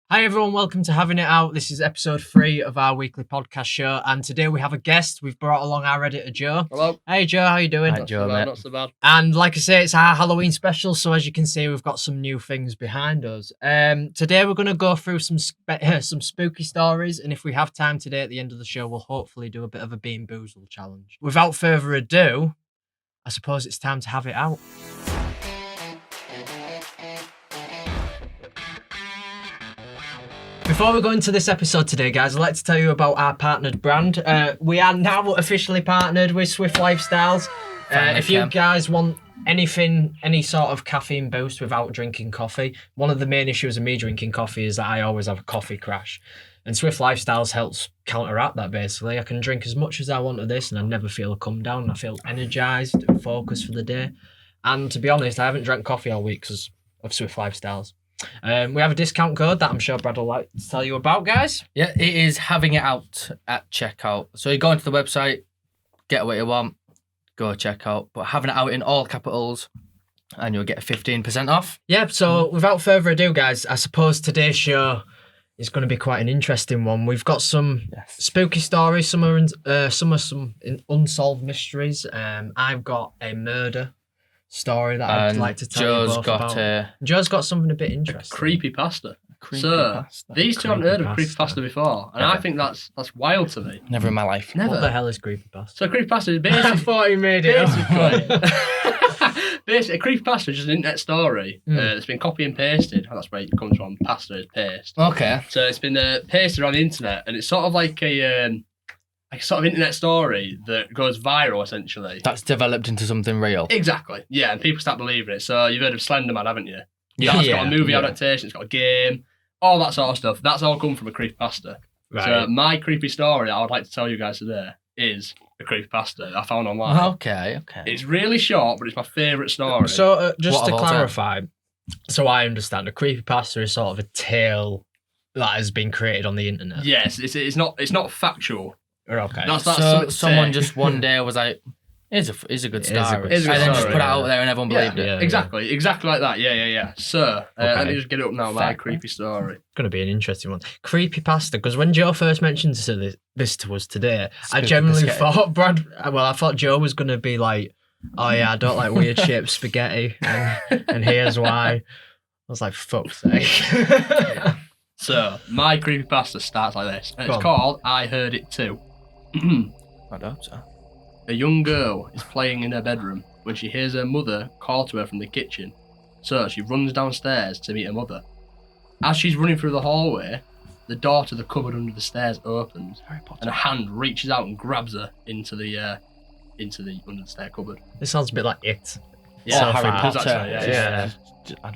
Hi everyone, welcome to Having It Out. This is episode 3 of our weekly podcast show, and today we have a guest. We've brought along our editor Joe. Hello. Hey Joe, how you doing? Hi, Joe, mate. Not so bad. And like I say, it's our Halloween special, so as you can see, we've got some new things behind us. Today we're going to go through some spooky stories, and if we have time today at the end of the show, we'll hopefully do a bit of a Bean Boozled challenge. Without further ado, I suppose it's time to have it out. Before we go into this episode today, guys, I'd like to tell you about our partnered brand. We are now officially partnered with Swift Lifestyles. If you guys want anything, any sort of caffeine boost without drinking coffee, one of the main issues of me drinking coffee is that I always have a coffee crash. And Swift Lifestyles helps counteract that, basically. I can drink as much as I want of this and I never feel a come down. I feel energised and focused for the day. And to be honest, I haven't drank coffee all week because of Swift Lifestyles. We have a discount code that I'm sure Brad will like to tell you about, guys. Yeah, it is Having It Out at checkout. So you go into the website, get what you want, go check out. But Having It Out in all capitals, and you'll get 15% off. Yeah, so without further ado, guys, I suppose today's show is going to be quite an interesting one. We've got some spooky stories, some are some unsolved mysteries. I've got a murder story that I'd like to tell you both about. Joe's got something a bit interesting. Creepypasta. These two haven't heard of creepypasta before, and I think that's wild to me. Never in my life. Never. What the hell is creepypasta? So creepypasta is basically... I thought he made it up. Basically, a creepypasta is just an internet story that's been copy and pasted. That's where it comes from. Pasta is paste. Okay. So it's been pasted on the internet, and it's sort of like a sort of internet story that goes viral, essentially. That's developed into something real. Exactly. Yeah, and people start believing it. So you've heard of Slender Man, haven't you? Yeah. It's got a movie adaptation, it's got a game, all that sort of stuff. That's all come from a creepypasta. Right. So my creepy story I would like to tell you guys today is a creepypasta I found online. Okay. It's really short, but it's my favourite story. So just to clarify, so I understand, a creepypasta is sort of a tale that has been created on the internet. Yes, it's not factual. Okay. So someone just one day was like, "It's a good story," and then just put it out there and everyone believed it. Yeah, exactly like that. Yeah. So let me just get it up now. My creepy story. It's going to be an interesting one. Creepypasta, because when Joe first mentioned this to us today, I genuinely thought I thought Joe was going to be like, "Oh yeah, I don't like weird shaped spaghetti," and here's why. I was like, "Fuck's sake." So my creepypasta starts like this, and it's called "I Heard It Too." I don't so. A young girl is playing in her bedroom when she hears her mother call to her from the kitchen. So she runs downstairs to meet her mother. As she's running through the hallway, the door to the cupboard under the stairs opens, and a hand reaches out and grabs her into the under the stair cupboard. This sounds a bit like It. Yeah, Harry Potter. Yeah.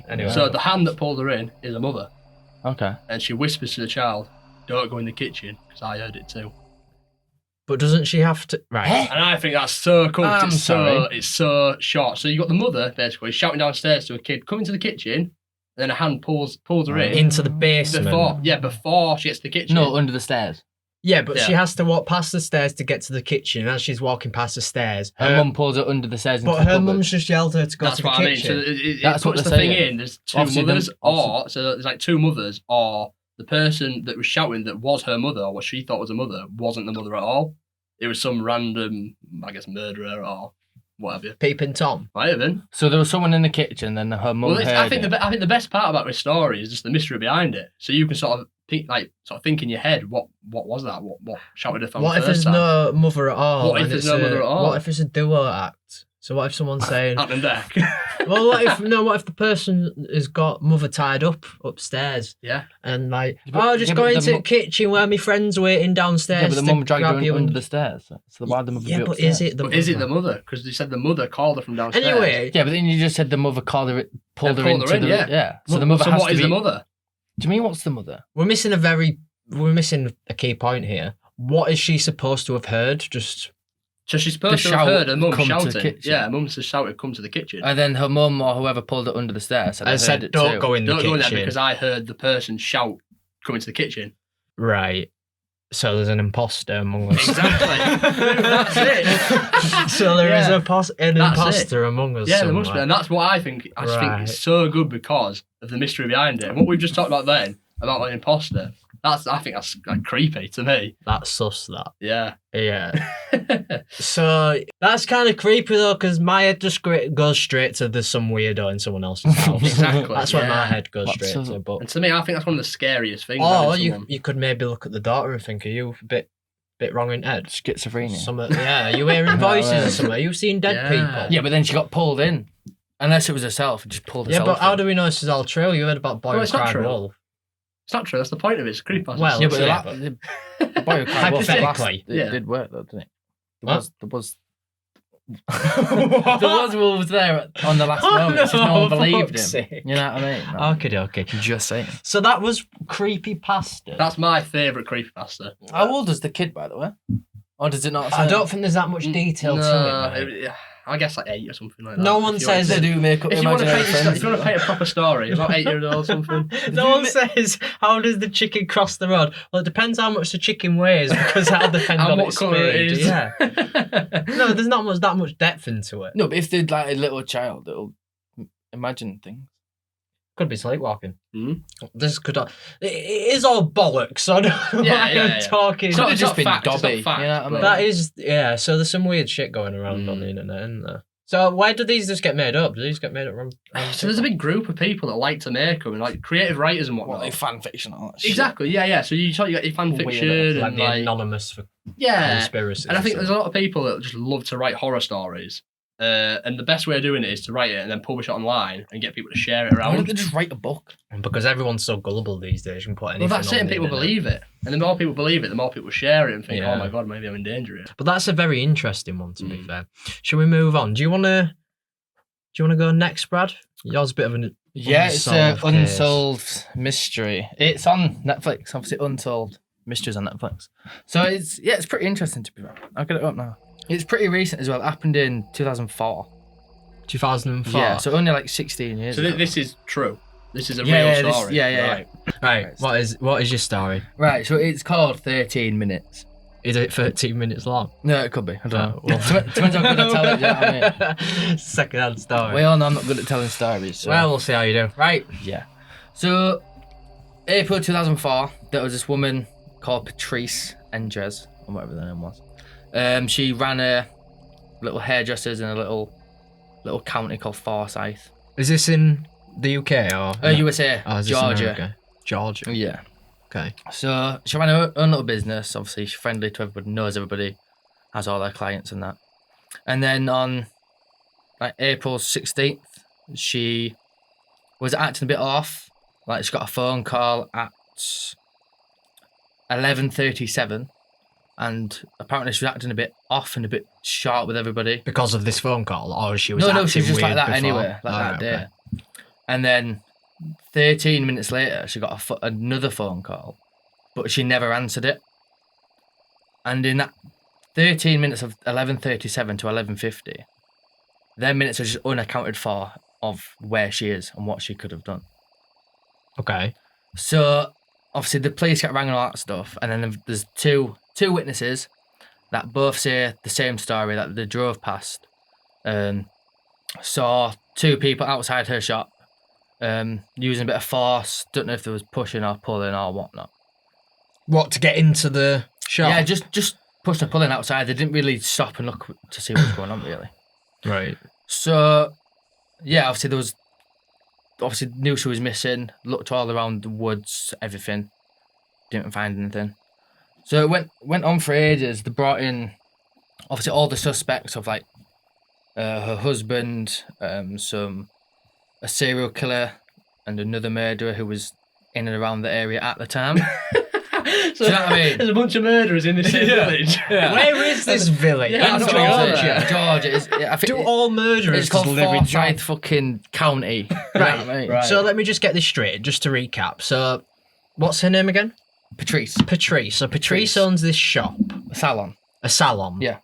Anyway. So the hand that pulled her in is her mother. Okay. And she whispers to the child, "Don't go in the kitchen, because I heard it too." But doesn't she have to? Right. And I think that's so cool. It's so short. So you got the mother basically shouting downstairs to a kid, "Come into the kitchen." And then a hand pulls her in into the basement. Before she gets to the kitchen. No, under the stairs. Yeah, but she has to walk past the stairs to get to the kitchen. And as she's walking past the stairs, her mum pulls her under the stairs. But her mum's just yelled her to go to the kitchen. That's what I mean. So it puts the thing in. There's two mothers, so there's like two mothers, or the person that was shouting that was her mother, or what she thought was her mother, wasn't the mother at all. It was some random, I guess, murderer or whatever. Peeping Tom. Might have been. So there was someone in the kitchen, then her mum heard I think the best part about this story is just the mystery behind it. So you can sort of think in your head, what was that? What shouted her from the first time? What if there's no mother at all? What if there's no mother at all? What if it's a duo act? So what if someone's saying... Up and back. Well, what if the person has got mother tied up upstairs? Yeah. And like, just go into the kitchen where my friend's waiting downstairs. Yeah, but the mum dragged her under the stairs. So why the mother be upstairs? Is it the mother? Is it the mother? Because they said the mother called her from downstairs. Anyway. Yeah, but then you just said the mother pulled her into the... Yeah. So the mother has to be... what is the mother? Do you mean what's the mother? We're missing a key point here. What is she supposed to have heard? So she's supposed to have heard her mum shouting. Yeah, mum just shouted, "Come to the kitchen." And then her mum or whoever pulled it under the stairs said, "Don't go in the kitchen." Don't go in there because I heard the person shout, "Come into the kitchen." Right. So there's an imposter among us. Exactly. That's it. So there is an imposter among us. Yeah, somewhere. there must be. And that's what I think. I just think it's so good because of the mystery behind it. And what we've just talked about then, about an imposter. I think that's like creepy to me. That's sus, that. Yeah. Yeah. So that's kind of creepy though, because my head just goes straight to there's some weirdo in someone else's house. Exactly. That's where my yeah. head goes straight to. But And to me, I think that's one of the scariest things. oh, you could maybe look at the daughter and think, are you a bit wrong in head? Schizophrenia. Yeah, are you hearing voices or something? Are you seeing dead people? Yeah, but then she got pulled in. Unless it was herself, just pulled herself Yeah, but how in. do we know this is all true? You heard about boy who cried wolf. It's not true. That's the point of it. It's a creepypasta. Well, Yeah, but yeah, the boy who cried wolf hypothetically, it did work though, didn't it? There was What? there was wolves there on the last moment. Just no one believed him. sake. You know what I mean? Okay. Just saying. So that was creepy pasta. That's my favourite creepypasta. How old is the kid, by the way? Or does it not say? I don't think there's that much detail to it, mate. I guess like 8 or something like that. No one says They do make up If you want to imaginary paint a proper story, about 8 years old or something. No one says, how does the chicken cross the road? Well, it depends how much the chicken weighs, because that'll depend on what its colour speed. it is. Yeah. No, there's not that much depth into it. No, but if they're like a little child, it'll imagine things. Could be sleepwalking. Mm. This could. It is all bollocks. So I don't know why I'm talking. It's not just been fact, it's Dobby. not fact, You know what I mean? That is, yeah. So there's some weird shit going around on the internet, isn't there? So why do these just get made up? Do these get made up? So there's a big group of people that like to make them, and like creative writers and whatnot. Like fan fiction and all that shit. Exactly, yeah. So you got your fan fiction like and the like anonymous for conspiracies. And I think and there's a lot of people that just love to write horror stories. And the best way of doing it is to write it and then publish it online and get people to share it Why don't around. they just write a book? because everyone's so gullible these days, you can put anything. Well, that's it, and people believe it. And the more people believe it, the more people share it and think, Yeah. oh my god, maybe I'm in danger here. But that's a very interesting one, to be fair. Shall we move on? Do you want to go next, Brad? Yours a bit of an Yeah, it's an unsolved case. unsolved mystery. It's on Netflix, obviously. Unsolved Mysteries on Netflix. So it's pretty interesting, to be fair. I'll get it up now. It's pretty recent as well. It happened in 2004. 2004. Yeah, so only like 16 years So ago. this is true. This is a Yeah, real this- story. yeah. Right. Right. What is your story? Right, so it's called 13 Minutes. Is it 13 minutes long? No, it could be. I don't know. well. Depends how good I tell it, you know what I mean? Second-hand story. We all know I'm not good at telling stories. So. Well, we'll see how you do. Right. Yeah. So, April 2004, there was this woman called Patrice Enges, or whatever the name was. She ran a little hairdressers in a little county called Forsyth. Is this in the UK or? USA, Oh, is this Georgia. America? Georgia. Yeah. Okay. So she ran her own little business. Obviously, she's friendly to everybody, knows everybody, has all their clients and that. And then on like April 16th, she was acting a bit off. Like she got a phone call at 11:37, and apparently she was acting a bit off and a bit sharp with everybody. Because of this phone call, or she was No, acting she was just like weird that before? anyway, like that day. okay. And then 13 minutes later, she got another phone call, but she never answered it. And in that 13 minutes of 11:37 to 11:50, their minutes are just unaccounted for of where she is and what she could have done. Okay. So obviously the police get rang and all that stuff, and then there's two witnesses that both say the same story, that they drove past, saw two people outside her shop, using a bit of force. Don't know if there was pushing or pulling or whatnot. What, to get into the shop? Yeah, just pushing or pulling outside. They didn't really stop and look to see what was going on, really. Right. So, yeah, obviously knew she was missing, looked all around the woods, everything, didn't find anything. So it went on for ages. They brought in, obviously, all the suspects of, like, her husband, a serial killer, and another murderer who was in and around the area at the time. So Do you know what I mean? There's a bunch of murderers in the same village. Yeah. Where is this village? Yeah, In that's what I was Georgia. Georgia. I think Do all murderers it's called just live in Forsyth Georgia? fucking county. Right. Right. So let me just get this straight, just to recap. So, what's her name again? Patrice. Patrice. So Patrice owns this shop, Salon. a salon. Yeah.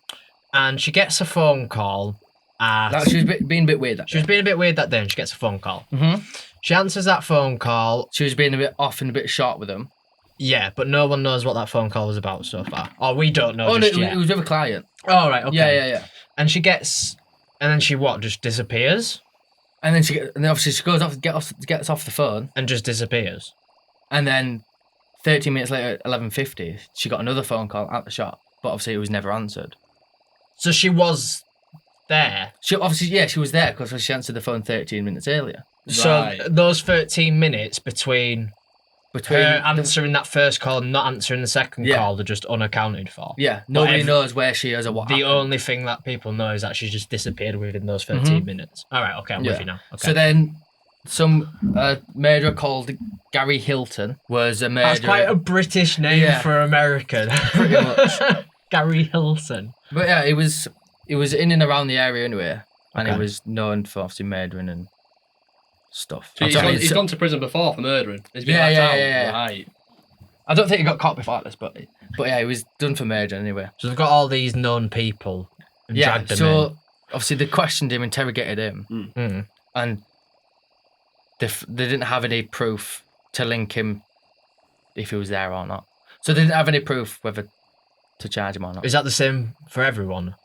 And she gets a phone call. She was being a bit weird. She was being a bit weird that day, and she gets a phone call. Mm-hmm. She answers that phone call. She was being a bit off and a bit short with him. Yeah, but no one knows what that phone call was about so far. Or we don't know Oh, no, just it yet. was with a client. Oh, right, okay. Yeah. And she gets... And then she what? Just disappears? And then obviously she goes off, gets off the phone. And just disappears? And then 13 minutes later, at 11:50, she got another phone call at the shop, but obviously it was never answered. So she was there. She was there because she answered the phone 13 minutes earlier. So those 13 minutes between her answering that first call and not answering the second call, they're just unaccounted for. Yeah, nobody knows where she is or what happened. The only thing that people know is that she just disappeared within those 13 minutes. All right, okay, I'm with you now. Okay. So then some murderer called Gary Hilton was a murderer. That's quite a British name for American. Pretty much. Gary Hilton. But yeah, he was in and around the area anyway, and he was known for obviously murdering and stuff. So he's gone to prison before for murdering. He's been yeah. Right. I don't think he got caught before this, but yeah, he was done for murder anyway. So they've got all these known people and dragged them in. Obviously they questioned him, interrogated him, and they didn't have any proof to link him if he was there or not. So they didn't have any proof whether to charge him or not. Is that the same for everyone?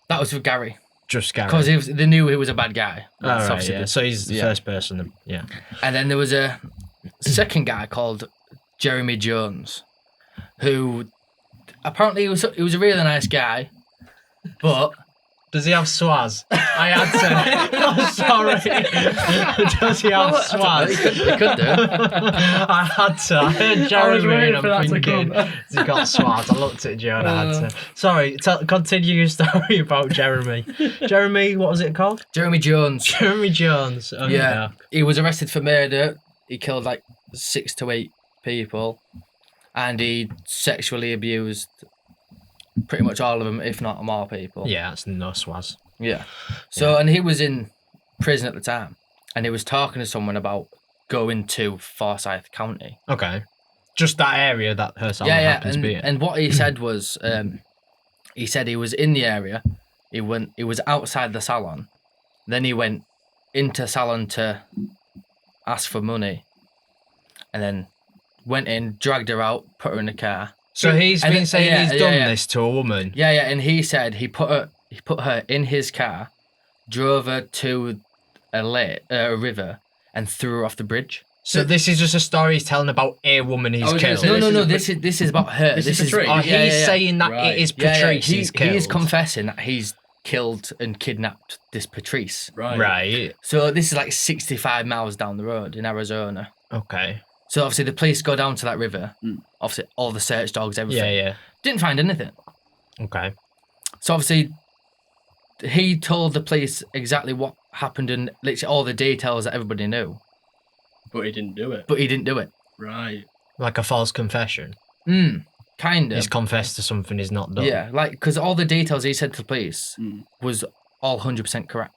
That was for Gary. Just Gary? Because they knew he was a bad guy. Oh, right, yeah. So he's the first person, And then there was a second guy called Jeremy Jones, who apparently he was a really nice guy, but... Does he have swaz? I had to. I'm sorry. Does he have swaz? He could do. I had to. I heard Jeremy and I'm thinking, has he got swaz? I looked at Joe and I had to. Sorry, continue your story about Jeremy. Jeremy, what was it called? Jeremy Jones. Jeremy Jones. Oh, yeah. He was arrested for murder. He killed like 6 to 8 people. And he sexually abused pretty much all of them, if not more people. Yeah, that's no swaz. Yeah. So, and he was in prison at the time, and he was talking to someone about going to Forsyth County. Okay. Just that area that her salon happens to be in. And what he said was, he said he was in the area, he was outside the salon, then he went into salon to ask for money, and then went in, dragged her out, put her in the car. So he's been saying he's done this to a woman. Yeah, and he said he put her in his car, drove her to a river, and threw her off the bridge. So this is just a story he's telling about a woman he's killed. No. This is about her. This is Patrice. He's saying that it is Patrice he's killed. He's confessing that he's killed and kidnapped this Patrice. Right. So this is like 65 miles down the road in Arizona. Okay. So obviously the police go down to that river. Obviously all the search dogs, everything. Yeah. Didn't find anything. Okay. So obviously he told the police exactly what happened and literally all the details that everybody knew. But he didn't do it. Right. Like a false confession. Kind of. He's confessed to something he's not done. Yeah, like, because all the details he said to the police was all 100% correct.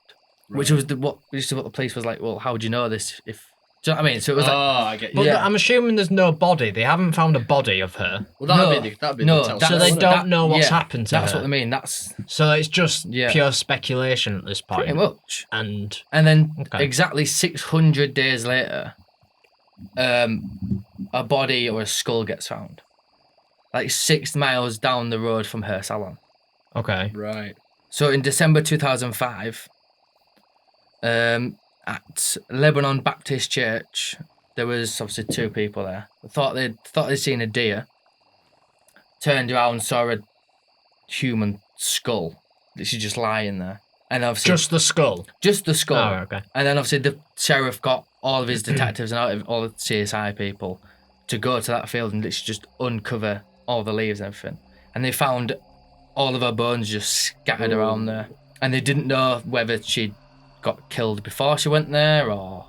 Right. Which is what the police was like, well, how would you know this if... Do you know what I mean? So it was I get you. But I'm assuming there's no body. They haven't found a body of her. Well, that'd be the so they don't know what's happened to her. That's what I mean. So it's just pure speculation at this point. Pretty much. And then exactly 600 days later, a body or a skull gets found. Like 6 miles down the road from her salon. Okay. Right. So in December 2005, at Lebanon Baptist Church, there was obviously 2 people there. Thought they'd seen a deer. Turned around, saw a human skull. Literally just lying there. And obviously just the skull. Just the skull. Oh, okay. And then obviously the sheriff got all of his detectives and all the CSI people to go to that field and literally just uncover all the leaves and everything. And they found all of her bones just scattered around there. And they didn't know whether she got killed before she went there or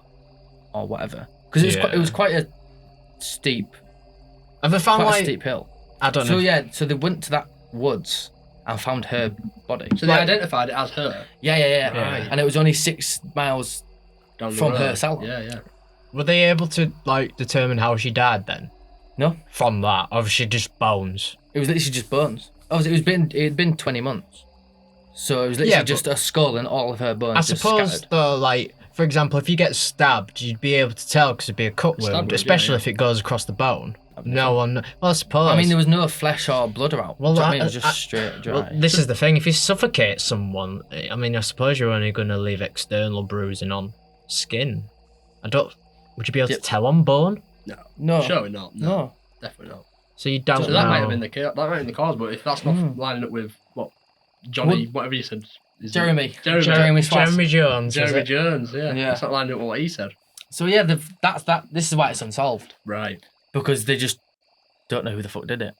whatever. Because it was quite a steep... Have they found a steep hill. I don't know. So they went to that woods and found her body. So they identified it as her? Yeah. Right. And it was only 6 miles down from her salon. Yeah. Were they able to determine how she died then? No. From that? Or was she just bones? It was literally just bones. It had been 20 months. So it was literally just a skull and all of her bones. I suppose though, for example, if you get stabbed, you'd be able to tell because it'd be a cut wound, especially if it goes across the bone. No one. Well, I suppose. I mean, there was no flesh or blood around. Well, it was just straight dry. Well, this is the thing. If you suffocate someone, I mean, I suppose you're only going to leave external bruising on skin. Would you be able to tell on bone? No. Surely not. No. Definitely not. So you don't So know. that might have been the cause, but if that's not lining up with what Johnny, whatever you said, Jeremy Jeremy Jones. Jeremy Jones, yeah. Yeah. That's not lining up with what he said. So yeah, that's that. This is why it's unsolved Right. because they just don't know who the fuck did it.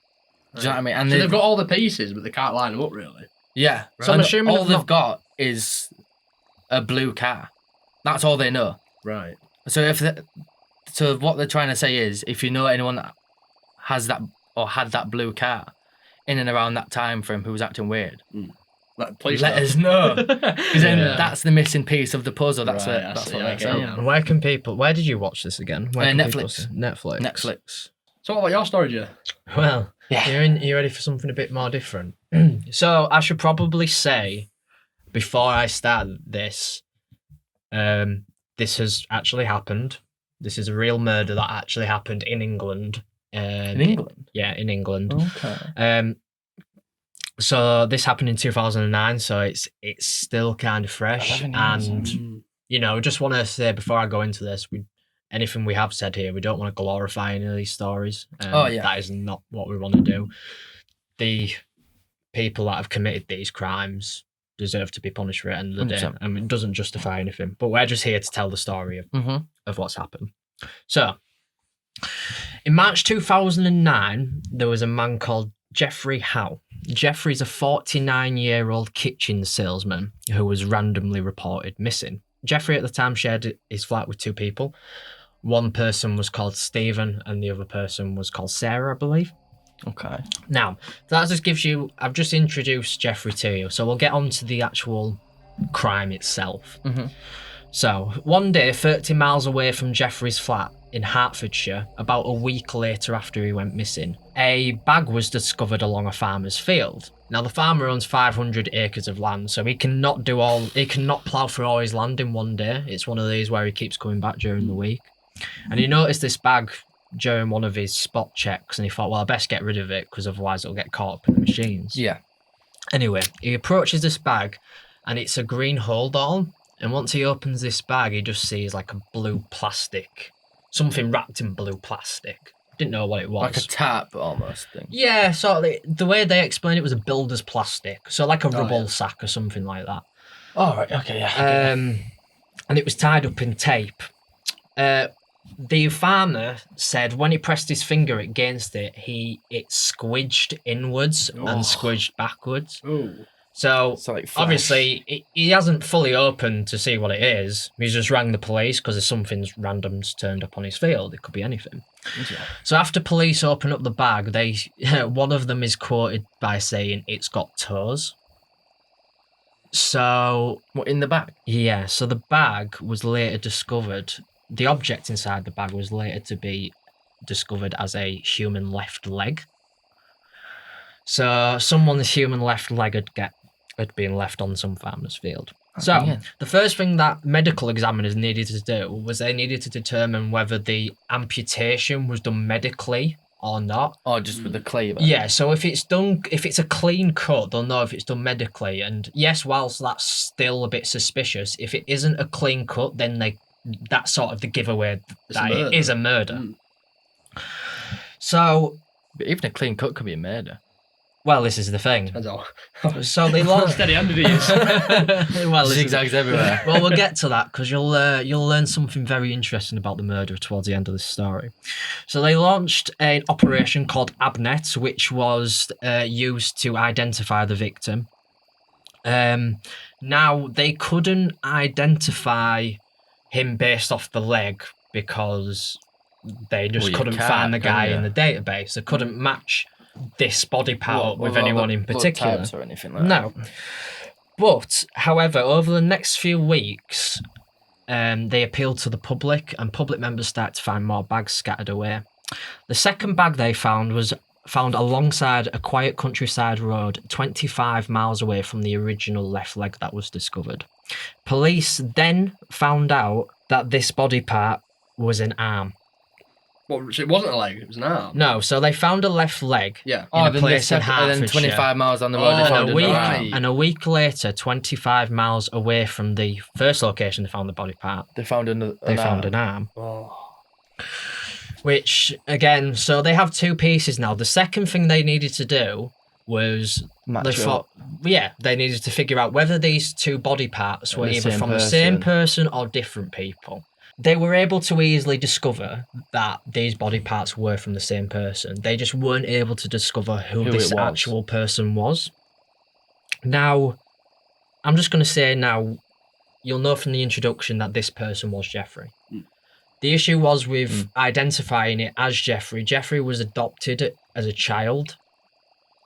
Do you know what I mean? And So they've got all the pieces, but they can't line them up really. Yeah. Right. So I'm And assuming all they've got is a blue car. That's all they know. Right. So so what they're trying to say is, if you know anyone that has that or had that blue car in and around that time frame who was acting weird, Please let us know. Because then that's the missing piece of the puzzle. That's Right, it. That's I what they're see, saying. yeah. And where can people? Where did you watch this again? Where can people Netflix. see- Netflix. Netflix. So what about your story, Joe? Well, Yeah. you ready for something a bit more different? So I should probably say, before I start this, this has actually happened. This is a real murder that actually happened in England. In England? Yeah, in England. Okay. So this happened in 2009, so it's still kind of fresh. 11 years. And just want to say before I go into this, anything we have said here, we don't want to glorify any of these stories. That is not what we want to do. The people that have committed these crimes deserve to be punished for it at the end of the day. 100%. And it doesn't justify anything. But we're just here to tell the story of what's happened. So, in March 2009, there was a man called Jeffrey Howe. Jeffrey's a 49-year-old kitchen salesman who was randomly reported missing. Jeffrey at the time shared his flat with two people. One person was called Stephen and the other person was called Sarah, I believe. Okay. Now, that just gives you... I've just introduced Jeffrey to you, so we'll get on to the actual crime itself. So, one day, 30 miles away from Jeffrey's flat in Hertfordshire, about a week later after he went missing, a bag was discovered along a farmer's field. Now, the farmer owns 500 acres of land, so he cannot plough through all his land in one day. It's one of these where he keeps coming back during the week. And he noticed this bag during one of his spot checks, and he thought, well, I best get rid of it, because otherwise it'll get caught up in the machines. Yeah. Anyway, he approaches this bag, and it's a green hold all. And once he opens this bag, he just sees like a blue plastic, something wrapped in blue plastic. Didn't know what it was. Like a tap almost thing. Yeah, sort of. The way they explained it was a builder's plastic, so like a rubble sack or something like that. Oh, right. Okay, yeah. And it was tied up in tape. The farmer said when he pressed his finger against it, it squidged inwards and squidged backwards. Ooh. So like flash. obviously he hasn't fully opened to see what it is. He's just rang the police because there's something's random's turned up on his field. It could be anything. Yeah. So after police open up the bag, one of them is quoted by saying it's got toes. So What, in the bag? yeah, so the bag was later discovered. The object inside the bag was later to be discovered as a human left leg. So someone's human left leg had been left on some farmer's field. So the first thing that medical examiners needed to do was they needed to determine whether the amputation was done medically or not. Or just with the cleaver? Yeah, so if it's a clean cut, they'll know if it's done medically. And yes, whilst that's still a bit suspicious, if it isn't a clean cut, then that's sort of the giveaway that it is a murder. So, But even a clean cut could be a murder. well, this is the thing. Depends how So they launched. steady-handed he is. Well, this is- Zigzags everywhere. well, we'll get to that because you'll learn something very interesting about the murder towards the end of this story. So they launched an operation called Abnet, which was used to identify the victim. Now they couldn't identify him based off the leg because they just Well, you couldn't can't, find the guy can in you? the database. They couldn't match this body part with anyone in blood particular. types or anything like No. But, however, over the next few weeks, they appealed to the public and public members started to find more bags scattered away. The second bag they found was found alongside a quiet countryside road 25 miles away from the original left leg that was discovered. Police then found out that this body part was an arm. Well, it wasn't a leg, it was an arm. No, so they found a left leg Yeah. in a then place in and then Hertfordshire. 25 miles down the road, they Oh, found And a week later, 25 miles away from the first location they found the body part, They found they found an arm. Oh. Which, again, so they have two pieces now. The second thing they needed to do was they needed to figure out whether these two body parts were either from the same person or different people. They were able to easily discover that these body parts were from the same person. They just weren't able to discover who this actual person was. Now, I'm just going to say now, you'll know from the introduction that this person was Jeffrey. The issue was with identifying it as Jeffrey. Jeffrey was adopted as a child.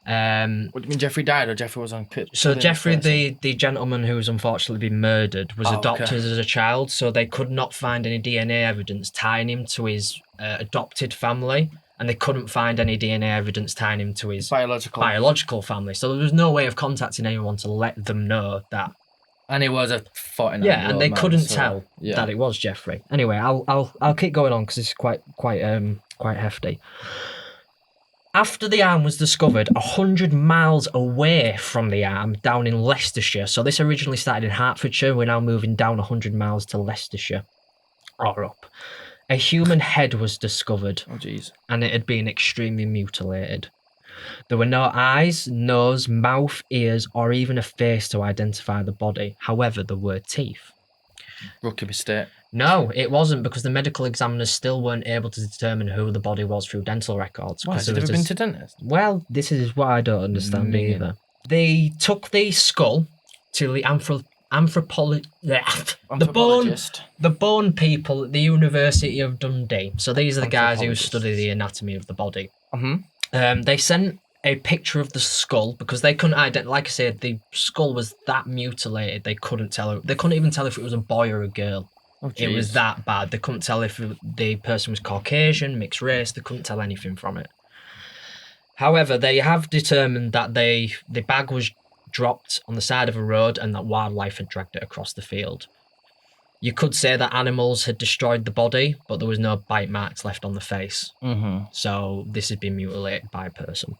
What do you mean, Jeffrey died or Jeffrey was on pit? So Jeffrey, the gentleman who was unfortunately been murdered, was adopted as a child, so they could not find any DNA evidence tying him to his adopted family, and they couldn't find any DNA evidence tying him to his biological family. So there was no way of contacting anyone to let them know that. And he was a 49-year-old man, and they couldn't tell that it was Jeffrey. Anyway, I'll keep going on because it's quite hefty. After the arm was discovered 100 miles away from the arm, down in Leicestershire. So this originally started in Hertfordshire. We're now moving down 100 miles to Leicestershire, or up. A human head was discovered. Oh, jeez. And it had been extremely mutilated. There were no eyes, nose, mouth, ears, or even a face to identify the body. However, there were teeth. Rookie mistake. No, it wasn't, because the medical examiners still weren't able to determine who the body was through dental records. Why? Has it ever been to dentist? Well, this is what I don't understand either. They took the skull to the the bone people at the University of Dundee. So these are the guys who study the anatomy of the body. They sent a picture of the skull because they couldn't identify. Like I said, the skull was that mutilated. They couldn't tell. They couldn't even tell if it was a boy or a girl. Oh, it was that bad. They couldn't tell if the person was Caucasian, mixed race. They couldn't tell anything from it. However, they have determined that the bag was dropped on the side of a road and that wildlife had dragged it across the field. You could say that animals had destroyed the body, but there was no bite marks left on the face. So this had been mutilated by a person.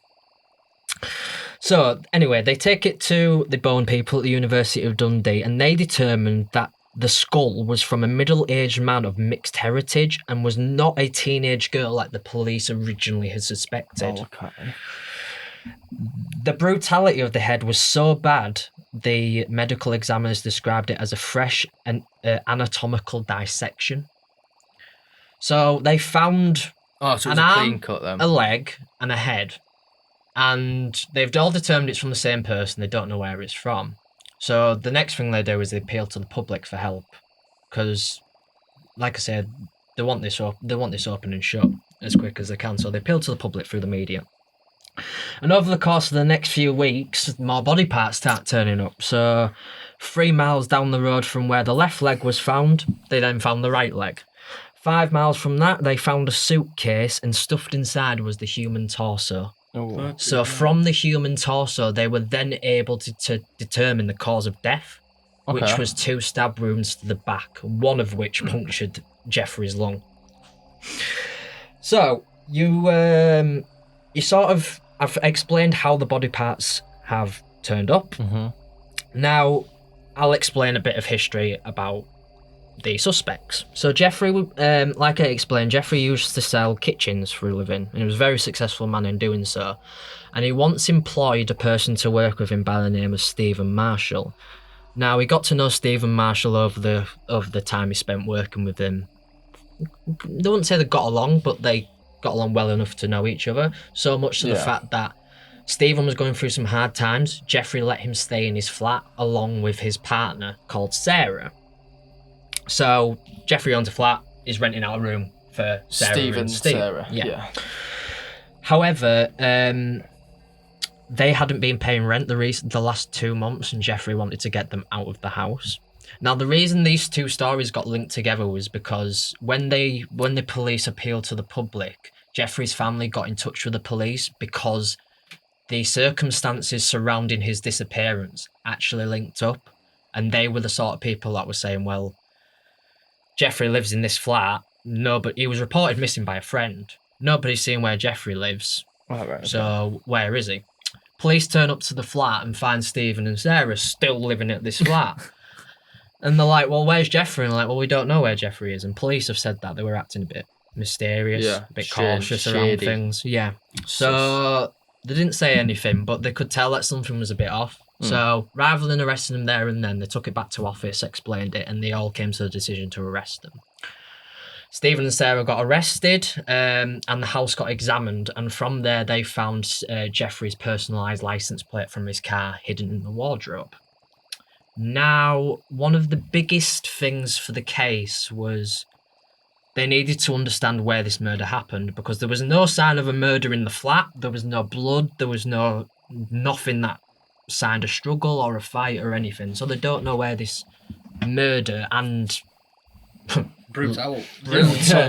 So anyway, they take it to the bone people at the University of Dundee, and they determined that the skull was from a middle-aged man of mixed heritage and was not a teenage girl like the police originally had suspected. Oh, okay. The brutality of the head was so bad, the medical examiners described it as a fresh and anatomical dissection. So they found an arm, clean cut, then. A leg, and a head. And they've all determined it's from the same person. They don't know where it's from. So the next thing they do is they appeal to the public for help, because, like I said, they want this open and shut as quick as they can. So they appeal to the public through the media. And over the course of the next few weeks, more body parts start turning up. So 3 miles down the road from where the left leg was found, they then found the right leg. 5 miles from that, they found a suitcase, and stuffed inside was the human torso. Oh. So from the human torso, they were then able to determine the cause of death, which was 2 stab wounds to the back, one of which punctured Jeffrey's lung. So you sort of, I've explained how the body parts have turned up. Now I'll explain a bit of history about the suspects. So Jeffrey, like I explained, Jeffrey used to sell kitchens for a living, and he was a very successful man in doing so. And he once employed a person to work with him by the name of Stephen Marshall. Now, he got to know Stephen Marshall over the time he spent working with him. They wouldn't say they got along, but they got along well enough to know each other. So much to the fact that Stephen was going through some hard times. Jeffrey let him stay in his flat along with his partner called Sarah. So Jeffrey owns a flat, is renting out a room for Sarah. Stephen and Steve. Sarah. Yeah. However, they hadn't been paying rent the last 2 months, and Jeffrey wanted to get them out of the house. Now, the reason these two stories got linked together was because when the police appealed to the public, Jeffrey's family got in touch with the police because the circumstances surrounding his disappearance actually linked up, and they were the sort of people that were saying, well, Jeffrey lives in this flat. No, but he was reported missing by a friend. Nobody's seen where Jeffrey lives. So where is he? Police turn up to the flat and find Stephen and Sarah still living at this flat. And they're like, well, where's Jeffrey? And they're like, well, we don't know where Jeffrey is. And police have said that they were acting a bit mysterious, Yeah, a bit shady, cautious around shady. things. Yeah. So they didn't say anything, but they could tell that something was a bit off. So rather than arresting them there and then, they took it back to office, explained it, and they all came to the decision to arrest them. Stephen and Sarah got arrested, and the house got examined, and from there they found Jeffrey's personalised licence plate from his car hidden in the wardrobe. Now, one of the biggest things for the case was they needed to understand where this murder happened, because there was no sign of a murder in the flat, there was no blood, there was nothing that signed a struggle or a fight or anything, so they don't know where this murder and brutal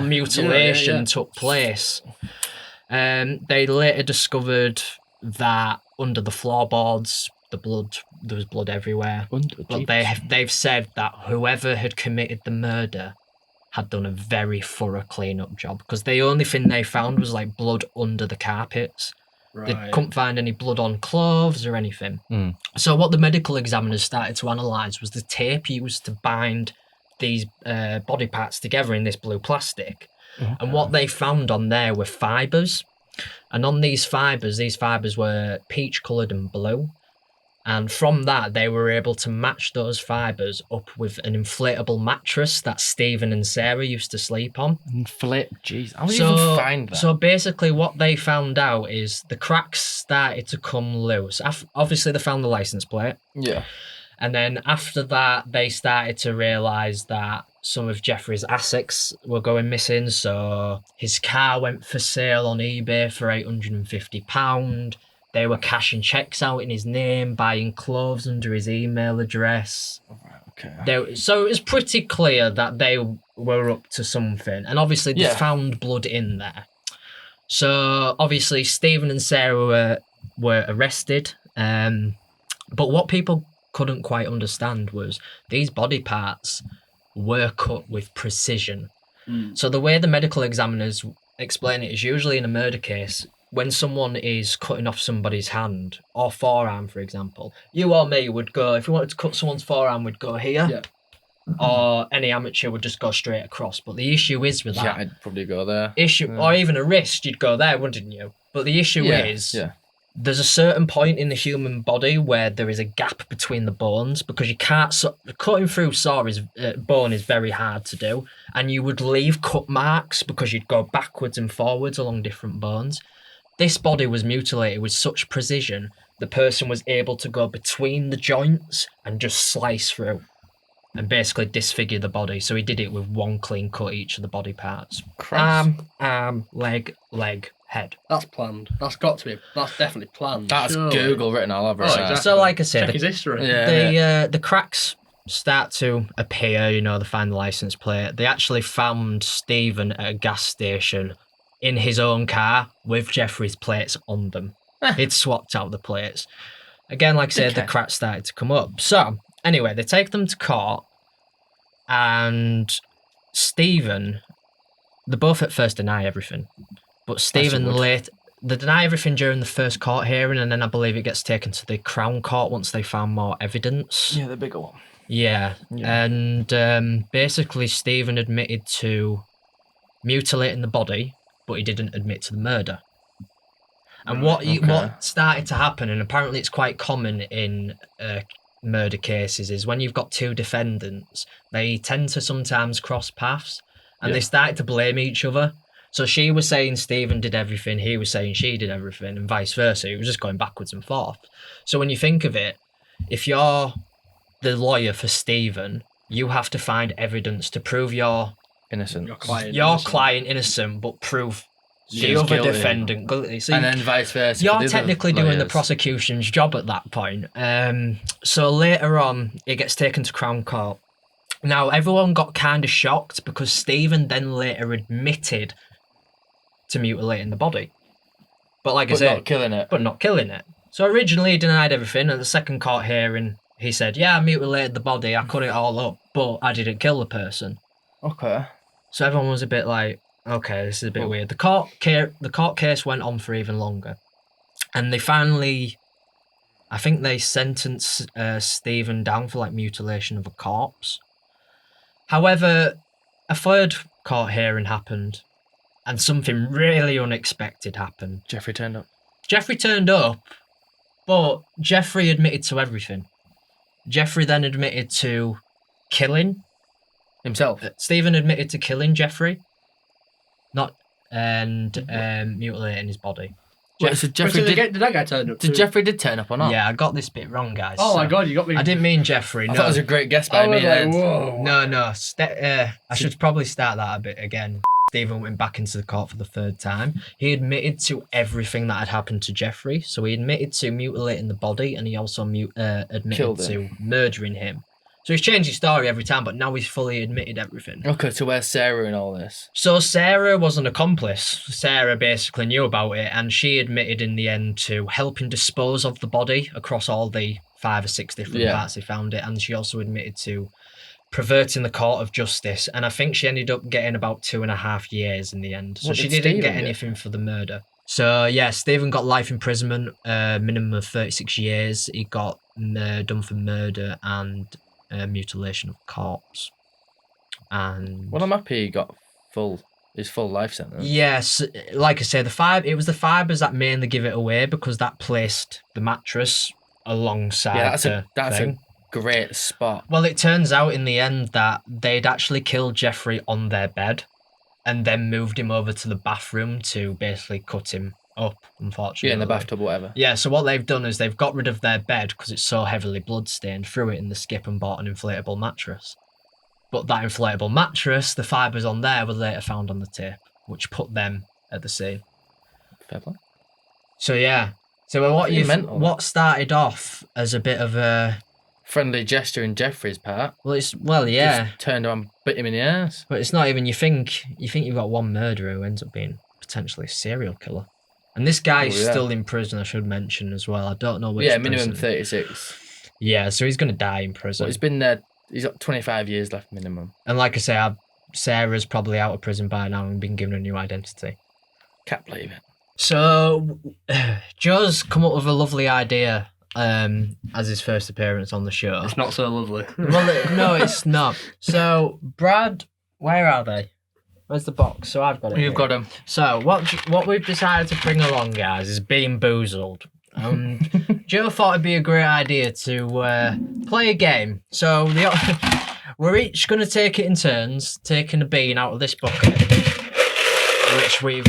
mutilation took place. They later discovered that under the floorboards, there was blood everywhere. But they've said that whoever had committed the murder had done a very thorough clean-up job, because the only thing they found was like blood under the carpets. They couldn't find any blood on clothes or anything. So what the medical examiners started to analyse was the tape used to bind these body parts together in this blue plastic. And what they found on there were fibres. And on these fibres were peach-coloured and blue. And from that, they were able to match those fibres up with an inflatable mattress that Stephen and Sarah used to sleep on. Jeez, how did you even find that? So basically what they found out is the cracks started to come loose. Obviously, they found the licence plate. Yeah. And then after that, they started to realise that some of Jeffrey's assets were going missing. So his car went for sale on eBay for £850. They were cashing checks out in his name, buying clothes under his email address. Okay. So it was pretty clear that they were up to something. And obviously they found blood in there. So obviously Stephen and Sarah were arrested. But what people couldn't quite understand was these body parts were cut with precision. So the way the medical examiners explain it is usually in a murder case, when someone is cutting off somebody's hand or forearm, for example, you or me would go, if we wanted to cut someone's forearm, we'd go here. Yeah. Or any amateur would just go straight across. But the issue is with that. Yeah, I'd probably go there. Or even a wrist, you'd go there, wouldn't you? But the issue is there's a certain point in the human body where there is a gap between the bones, because you can't... cutting through bone is very hard to do. And you would leave cut marks because you'd go backwards and forwards along different bones. This body was mutilated with such precision, the person was able to go between the joints and just slice through and basically disfigure the body. So he did it with one clean cut each of the body parts. Arm, leg, head. That's planned. That's definitely planned. That's Google written all over it. Exactly. So like I said, check his history. The cracks start to appear, they find the licence plate. They actually found Stephen at a gas station in his own car with Jeffrey's plates on them. He'd swapped out the plates. Again, like I said, the cracks started to come up. So, anyway, they take them to court, and Stephen, they both at first deny everything. But Stephen they deny everything during the first court hearing, and then I believe it gets taken to the Crown Court once they found more evidence. Yeah, the bigger one. Yeah. And basically Stephen admitted to mutilating the body, but he didn't admit to the murder. And what started to happen, and apparently it's quite common in murder cases, is when you've got two defendants, they tend to sometimes cross paths, and they started to blame each other. So she was saying Stephen did everything, he was saying she did everything, and vice versa. It was just going backwards and forth. So when you think of it, if you're the lawyer for Stephen, you have to find evidence to prove you're innocent. Your client innocent, but prove the other defendant guilty. So and then vice versa. You're technically doing the prosecution's job at that point. So later on, it gets taken to Crown Court. Now, everyone got kind of shocked because Stephen then later admitted to mutilating the body. But like I said... not killing it. So originally he denied everything. At the second court hearing, he said, I mutilated the body, I cut it all up, but I didn't kill the person. Okay. So everyone was a bit like, okay, this is a bit weird. The court case went on for even longer. And they finally, I think they sentenced Stephen down for mutilation of a corpse. However, a third court hearing happened, and something really unexpected happened. Jeffrey turned up. Jeffrey turned up, but Jeffrey admitted to everything. Jeffrey then admitted to killing Himself. Stephen admitted to killing Jeffrey, mutilating his body. Wait, so Jeffrey did that guy turn up? Jeffrey did turn up or not? Yeah, I got this bit wrong, guys. Oh my god, you got me. I didn't mean Jeffrey. I thought it was a great guess by me. Like, whoa. No. I should probably start that a bit again. Stephen went back into the court for the third time. He admitted to everything that had happened to Jeffrey. So he admitted to mutilating the body, and he also admitted to murdering him. So he's changed his story every time, but now he's fully admitted everything. Okay, so where's Sarah in all this? So Sarah was an accomplice. Sarah basically knew about it, and she admitted in the end to helping dispose of the body across all the 5 or 6 different parts they found it, and she also admitted to perverting the court of justice, and I think she ended up getting about 2.5 years in the end. So she didn't get anything for the murder. So yeah, Stephen got life imprisonment, minimum of 36 years. He got done for murder and mutilation of corpse. And well, I'm happy he got his full life sentence. Yes, like I say, it was the fibres that mainly give it away, because that placed the mattress alongside. Yeah, that's a great spot. Well, it turns out in the end that they'd actually killed Jeffrey on their bed and then moved him over to the bathroom to basically cut him up, unfortunately. Yeah, in the bathtub or whatever. Yeah, so what they've done is they've got rid of their bed because it's so heavily blood-stained, threw it in the skip and bought an inflatable mattress. But that inflatable mattress, the fibres on there were later found on the tape, which put them at the scene. Fair play. So yeah. So what started off as a bit of a friendly gesture in Jeffrey's part. Just turned around, bit him in the ass. But it's not even. You think you've got one murderer who ends up being potentially a serial killer, and this guy is still in prison. I should mention as well. I don't know which. Yeah, minimum 36. Yeah, so he's gonna die in prison. Well, he's been there. He's got 25 years left minimum. And like I say, Sarah's probably out of prison by now and been given a new identity. Can't believe it. So Joe's come up with a lovely idea. As his first appearance on the show. It's not so lovely. Well, no, it's not. So, Brad, where are they? Where's the box? So I've got it. You've got them. So what we've decided to bring along, guys, is Bean Boozled. Joe thought it'd be a great idea to play a game. So we're each going to take it in turns, taking a bean out of this bucket, which we've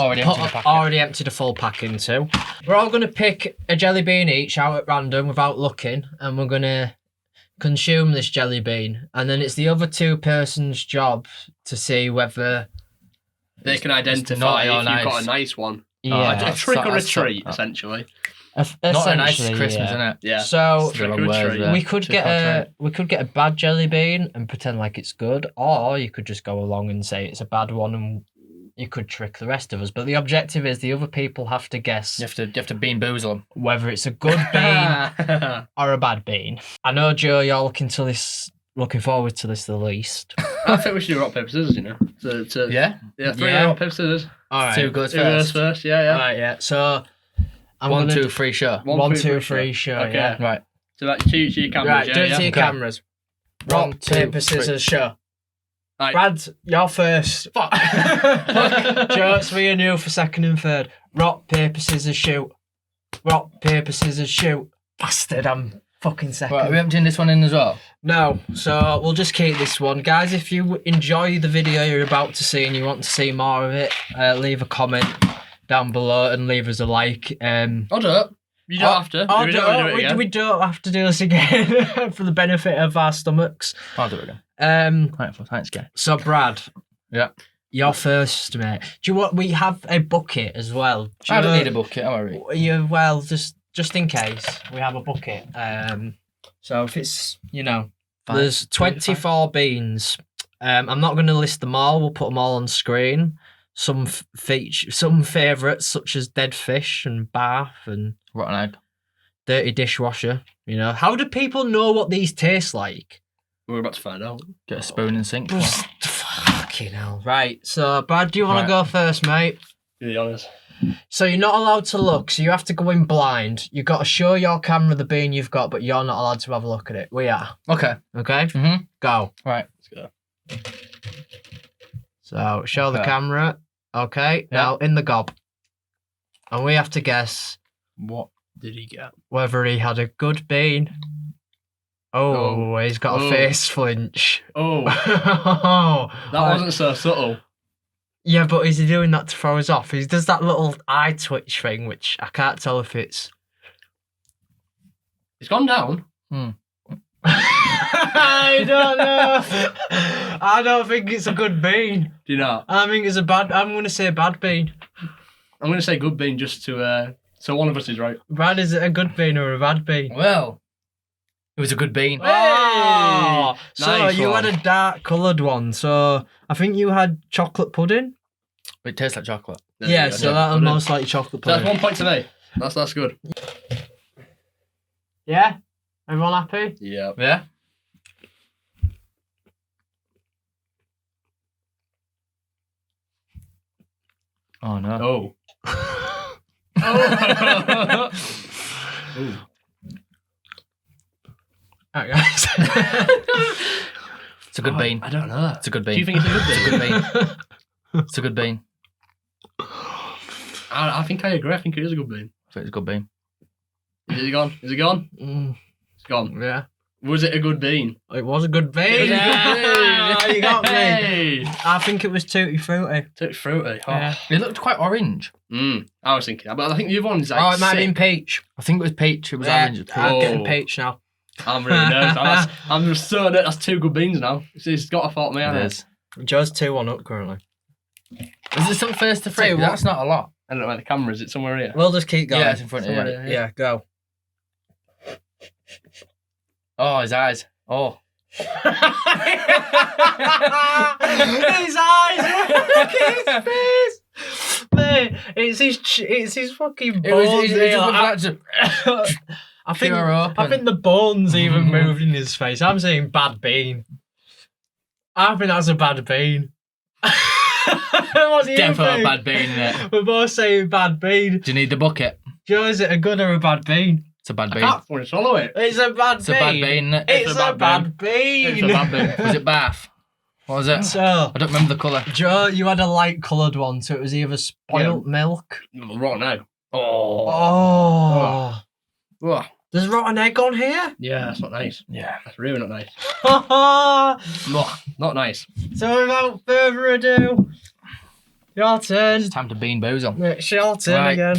already emptied a full pack into. We're all going to pick a jelly bean each out at random without looking, and we're going to consume this jelly bean. And then it's the other two persons' job to see whether they can identify if you've got a nice one. Yeah, a trick or a treat, essentially. Not a nice Christmas, isn't it? Yeah. So we could get a bad jelly bean and pretend like it's good, or you could just go along and say it's a bad one and you could trick the rest of us. But the objective is the other people have to guess. You have to bean boozle them. Whether it's a good bean or a bad bean. I know, Joe, you're looking forward to this the least. I think we should do rock, paper, scissors, you know. So yeah? Yeah, 3 rock, paper, scissors. All right. Two goes first. Yeah. All right, yeah. So... 1, 2, 3, show. 1, 2, 3, show, okay. Yeah. Right. So that's to your cameras, right, do it to your cameras. Rock, paper, scissors, show. Right. Brad, you're first. Fuck. Joe, it's me and you for second and third. Rock, paper, scissors, shoot. Rock, paper, scissors, shoot. Bastard, I'm fucking second. Right, are we emptying this one in as well? No, so we'll just keep this one. Guys, if you enjoy the video you're about to see and you want to see more of it, leave a comment down below and leave us a like. Or don't. You don't have to. We don't have to do this again for the benefit of our stomachs. I'll do it again. Thanks, guys. So, Brad. Yeah. You're first, mate. Do you want? We have a bucket as well. I don't need a bucket. I'm alright. Well, just in case we have a bucket. So if it's there's 24 beans. I'm not going to list them all. We'll put them all on screen. Some favourites such as dead fish and bath and rotten egg, dirty dishwasher. How do people know what these taste like? We're about to find out. Get a spoon and sink. Fucking hell! Right. So, Brad, do you want to go first, mate? Be honest. So you're not allowed to look. So you have to go in blind. You've got to show your camera the bean you've got, but you're not allowed to have a look at it. We are. Okay. Okay. Mm-hmm. Go. Right. Let's go. So show the Okay. camera. Okay, Yeah. now in the gob. And we have to guess What did he get? whether he had a good bean. Oh, he's got a Oh. face flinch. Oh, That that wasn't so subtle. Yeah, but is he doing that to throw us off? He does that little eye twitch thing, which I can't tell if it's. It's gone down. I don't know. I don't think it's a good bean. Do you know? I think it's a bad. I'm going to say bad bean. I'm going to say good bean just to so one of us is right. Brad, is it a good bean or a bad bean? Well, it was a good bean. Oh, so Nice you one. had a dark coloured one. So I think you had chocolate pudding. It tastes like chocolate. There you Yeah, go, so that'll Put it. most likely chocolate So that's pudding. 1 point to me. That's good. Yeah, everyone happy? Yeah. Yeah. Oh no. Oh. Ooh. Alright, guys. It's a good bean. I don't know. It's a good bean. Do you think it's a good It's a bean? good bean. It's a good bean. I think I agree. I think it is a good bean. I think it's a good bean. Is it gone? Is it gone? Mm, It's gone. yeah, Was it a good bean? it was a good bean. Yeah. You got me. Hey. I think it was tutti frutti. It's fruity. Oh. Yeah. It looked quite orange. I was thinking, but I think the other one's like. Oh, it might have sick. been peach. I think it was peach. It was Yeah, orange. I'm Oh. getting peach now. I'm really nervous. I'm just so nervous. That's 2 good beans now. It's got a fault me. It hasn't is. Joe's 2-1 up currently. Is it some first to Tell you three? what. That's not a lot. I don't know where the camera is. It's somewhere here. We'll just keep going. Yeah, it's in front of you. Somewhere here. Yeah, go. Oh, his eyes. Oh. His eyes! Look at his face! Mate, it's his fucking It was. bones. It here. just looked like I think pure open. I think the bones even moved in his face. I'm saying bad bean. I think that's a bad bean. What do you Definitely a think? bad bean, innit? We're both saying bad bean. Do you need the bucket? Joe, is it a good or a bad bean? It's a bad I bean. can't fully swallow it. It's a bad It's bean. a bad bean, innit? It's a bad bean. It's a bad bean. Was it bath? What was it? So, I don't remember the colour. Joe, you had a light coloured one, so it was either spoilt milk. Right now. Oh. Oh. There's rotten egg on here? Yeah, that's not nice. Yeah. That's really not nice. So Not nice. without further ado, your turn. It's time to bean boozle. It's your turn Right. again.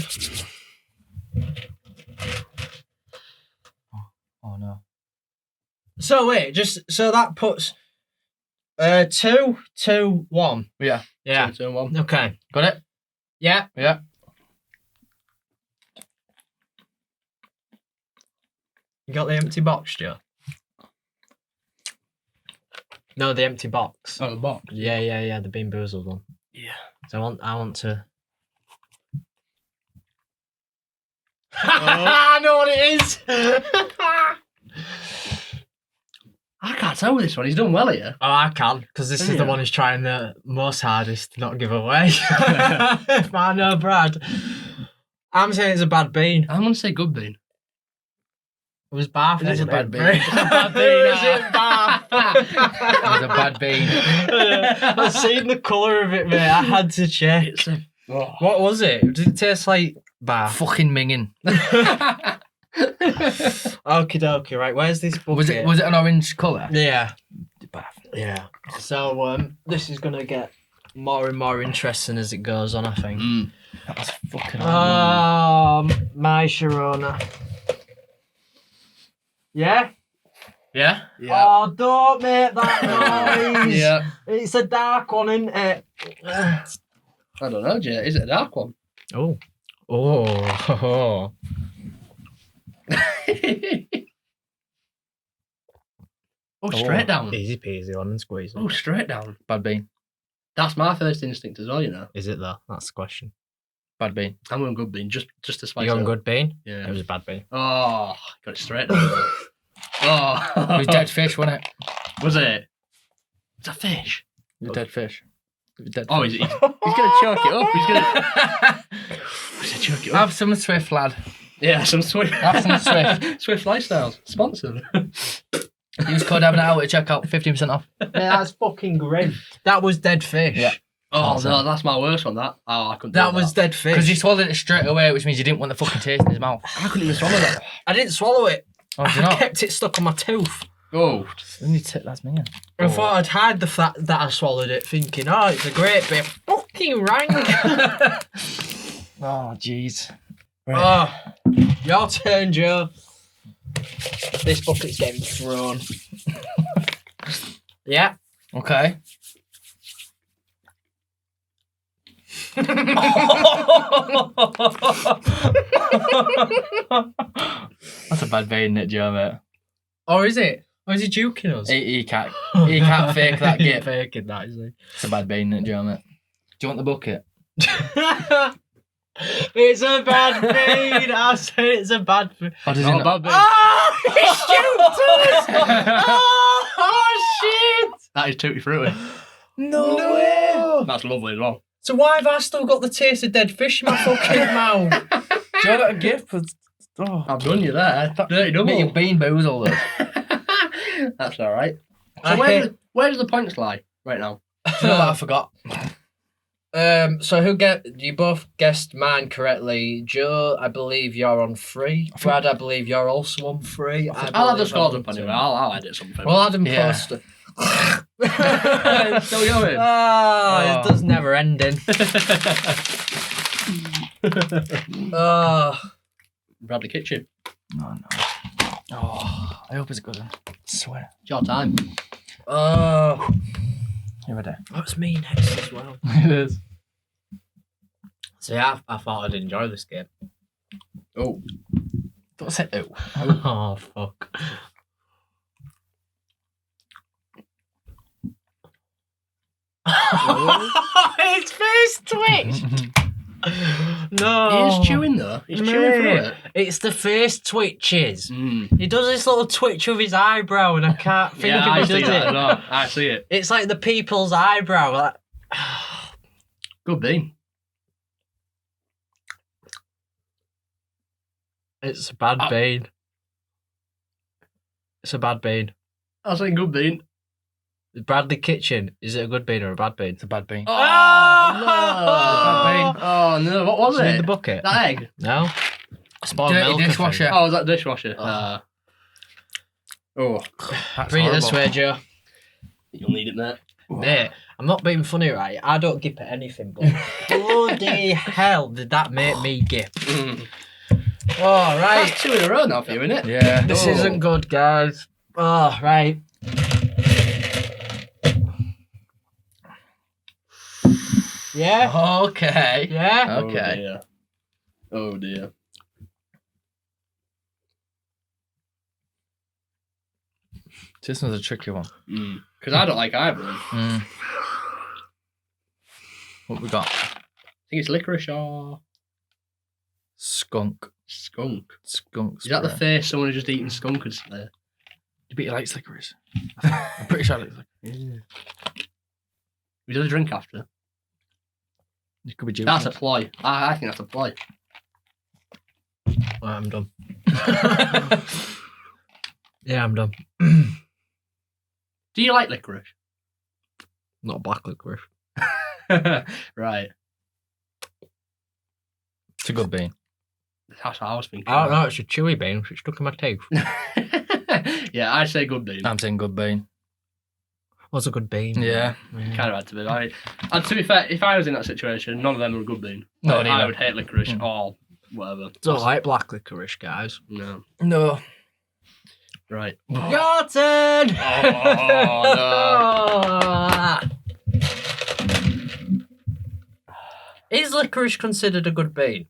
Oh no. So wait, so that puts 2, 2, 1. Yeah. Yeah. 2, 1. Okay. Got it? Yeah. Yeah. You got the empty box, Joe? No, the empty box. Oh, the box. Yeah, the Bean Boozled one. Yeah. So I want to. Oh. I know what it is. I can't tell with this one. He's done well here. Oh, I can, because this is the Yeah. one he's trying the most hardest to not give away. If I know Brad. I'm saying it's a bad bean. I'm going to say good bean. It was Bath. It is a wasn't bad it? bean. It's a bad bean. Was it Bath? It was a bad bean. I've seen the colour of it, mate. I had to check. It's a... Oh. What was it? Did it taste like Bath? Fucking minging. Okie dokie, right. Where's this bucket? Was it an orange colour? Yeah. Bath. Yeah. So this is gonna get more and more interesting as it goes on, I think. That was fucking hard. My Sharona. Yeah? Yeah? Yeah. Oh, don't make that noise. Yeah. It's a dark one, isn't it? I don't know, Jay. Is it a dark one? Oh. Oh. Oh, straight down. Easy peasy, lemon squeeze. Oh, straight down. Bad bean. That's my first instinct as well, you know. Is it though? That's the question. Bad bean. I'm going good bean, just to spice You it going up. good bean? Yeah. It was a bad bean. Oh, got it straight down. Oh. It was dead fish, wasn't it? Was it? It's a fish. It was dead fish. It was dead Oh, fish. he's going to choke it up. He's going to choke it up. Have some Swift, lad. Yeah, some Swift. Have some Swift. Swift Lifestyles. Sponsored. Use code Havingitout at checkout, 15% off. Yeah, that's fucking grim. That was dead fish. Yeah. Oh, no, that's my worst one, that. Oh, I couldn't do That was dead fish. Because he swallowed it straight away, which means he didn't want the fucking taste in his mouth. I couldn't even swallow that. I didn't swallow it. Oh, did you I not? kept it stuck on my tooth. Oh. Then you that's me. I thought I'd hide the fact that I swallowed it, thinking, oh, it's a great bit. Fucking rang. Oh, jeez. Oh, your turn, Joe. This bucket's getting thrown. Yeah. Okay. That's a bad vein, isn't it, Joe, mate? Or is it? Or is he juking us? He can't fake that git. Faking that, is he? It's a bad vein, isn't it, Joe, mate? Do you want the bucket? It's a bad vein. I say it's a bad vein. Or does Not he a not? bad bit. Oh, he juked us! Oh, shit! That is tutti frutti. No way! That's lovely as well. So why have I still got the taste of dead fish in my fucking mouth? Do you want a gift? Oh, I've done you there. Dirty double. mate, you've been boozled. That's alright. I So hate- where does the points lie right now? Do you know what I forgot? So you both guessed mine correctly. Joe, I believe you're on 3. Brad, I believe you're also on 3. I'll have the scores up anyway. I'll edit something. Well, Adam Yeah. posted. Still going. Oh, it does never ending. Oh, Bradley Kitchen. No. Oh, I hope it's a good one. I swear. It's your time. oh, You ready? that's me next as well. It is. See, I thought I'd enjoy this game. Oh. Don't say oh. Oh, fuck. His face twitch. No. He is chewing though. He's chewing through it. It's the face twitches. Mm. He does this little twitch with his eyebrow, and I can't think Yeah, if I he see does that. it. No, I see it. It's like the people's eyebrow. Like, Good bean. it's a bad bean. It's a bad bean. I was saying good bean. Bradley Kitchen. Is it a good bean or a bad bean? It's a bad bean. Oh, Oh! no. Oh no, what was In it? the bucket. That egg? No. Spoiled Dirty milk, I think. dishwasher. Oh, was that dishwasher? Oh. Oh, That's Bring it this horrible. way, Joe. you'll need it, mate. Mate, I'm not being funny, right? I don't gip at anything, but bloody hell did that make me gip. Mm. Oh, right. That's 2 in a row now for you, isn't it? Yeah. This Oh. isn't good, guys. Oh, right. Yeah? Okay. Yeah? Okay. Oh dear. This one's a tricky one. Because I don't like either of them. Mm. What we got? I think it's licorice or Skunk. skunk. Skunk. Is that the spray. face someone who's just eating skunk is there? You bet he likes licorice. I'm pretty sure he likes licorice. We did a drink after. It could be juicy. That's a ploy. I think that's a ploy. Right, I'm done. Yeah, I'm done. Do you like licorice? Not black licorice. Right. It's a good bean. That's what I was thinking. I don't know, it's a chewy bean. It's stuck in my teeth. Yeah, I'd say good bean. I'm saying good bean. What's a good bean? Yeah. Kind of had to be. And to be fair, if I was in that situation, none of them were good bean. No, Like, I neither. would hate licorice or whatever. Don't like black licorice, guys. No. No. Right. Your turn! Oh, Is licorice considered a good bean?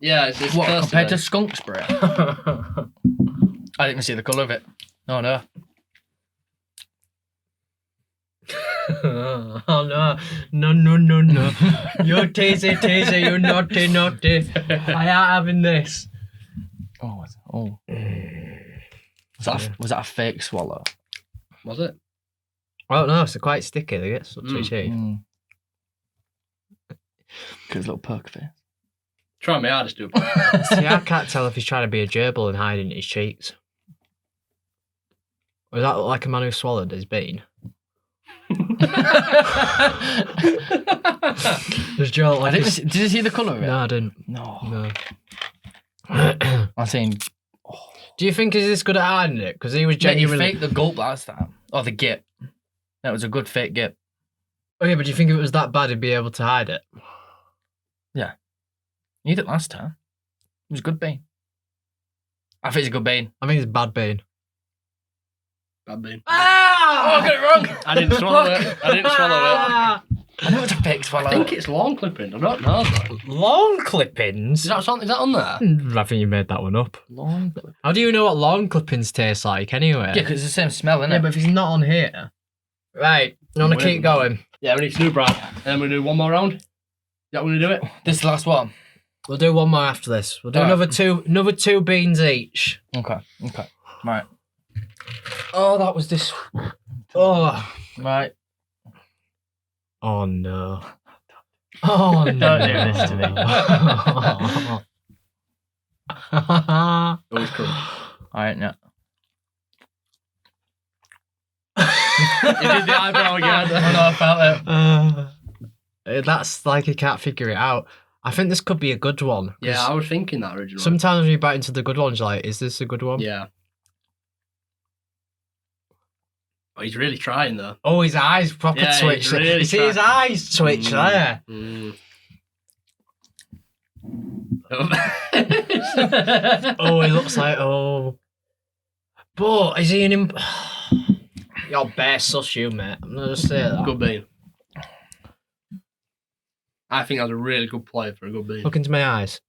Yeah, it's What, close compared to it. skunk spray? I didn't even see the colour of it. Oh no. Oh no. No. You teasy, you naughty. I ain't having this. Oh. Was that a fake swallow? Was it? Oh no, it's quite sticky. They get stuck to your teeth. Cause little perk face. Try my hardest to. See, I can't tell if he's trying to be a gerbil and hiding his cheeks. Was that like a man who swallowed his bean? Does Joe look like Did you see the colour of it? No, I didn't. No. No. I'm saying... Do you think he's this good at hiding it? Because he was Yeah, you genuinely... faked the gulp last time. Or the gip. That was a good fake gip. Oh yeah, but do you think if it was that bad, he'd be able to hide it? Yeah. You did it last time. It was a good bean. I think it's a good bean. I think it's bad bean. Bad bean. Ah! Oh, I got it wrong. I didn't swallow it. I didn't swallow it. I know it's a fake swallow. I think it's lawn clipping. I don't know. Lawn clippings? Is that on there? I think you made that one up. Lawn clippings. How do you know what lawn clippings taste like anyway? Yeah, because it's the same smell, isn't Yeah, it? but if he's not on here... Right, you want to keep going? Yeah, we need to do Brad. And then we'll do one more round. Is that when we do it? This is the last one. We'll do one more after this. We'll do another two beans each. Okay. Right. Oh, that was this... Oh. Right. Oh, no. Oh, no. Don't do this to me. Always crunch. Alright, yeah. You did the eyebrow again. I know, I felt it. That's like you can't figure it out. I think this could be a good one. Yeah, I was thinking that originally. Sometimes when you bite into the good ones, you're like, is this a good one? Yeah. Oh, he's really trying though. Oh, his eyes proper twitch. He's really you see his eyes twitch there? Oh, he looks like, But is he an You're bare sus, you, mate. I'm going to just say that. Good bean. I think that's a really good play for a good bean. Look into my eyes.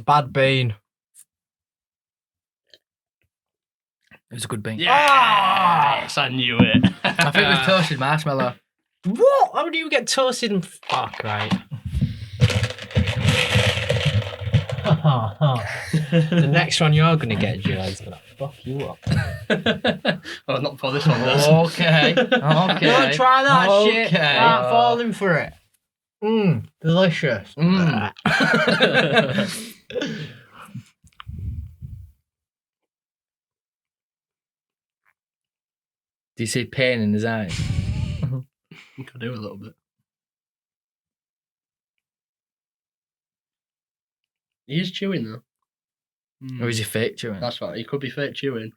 Bad bean. It was a good bean. Yes, I knew it. I think it was toasted marshmallow. What? How do you get toasted and fuck, right? The next one you're going to get, Joe, is going to fuck you up. Oh, not for this one, though. Okay. Don't try that shit. Okay. Start falling for it. Delicious. Do you see pain in his eyes? I think I do a little bit. He is chewing though. Or is he fake chewing? That's right. He could be fake chewing.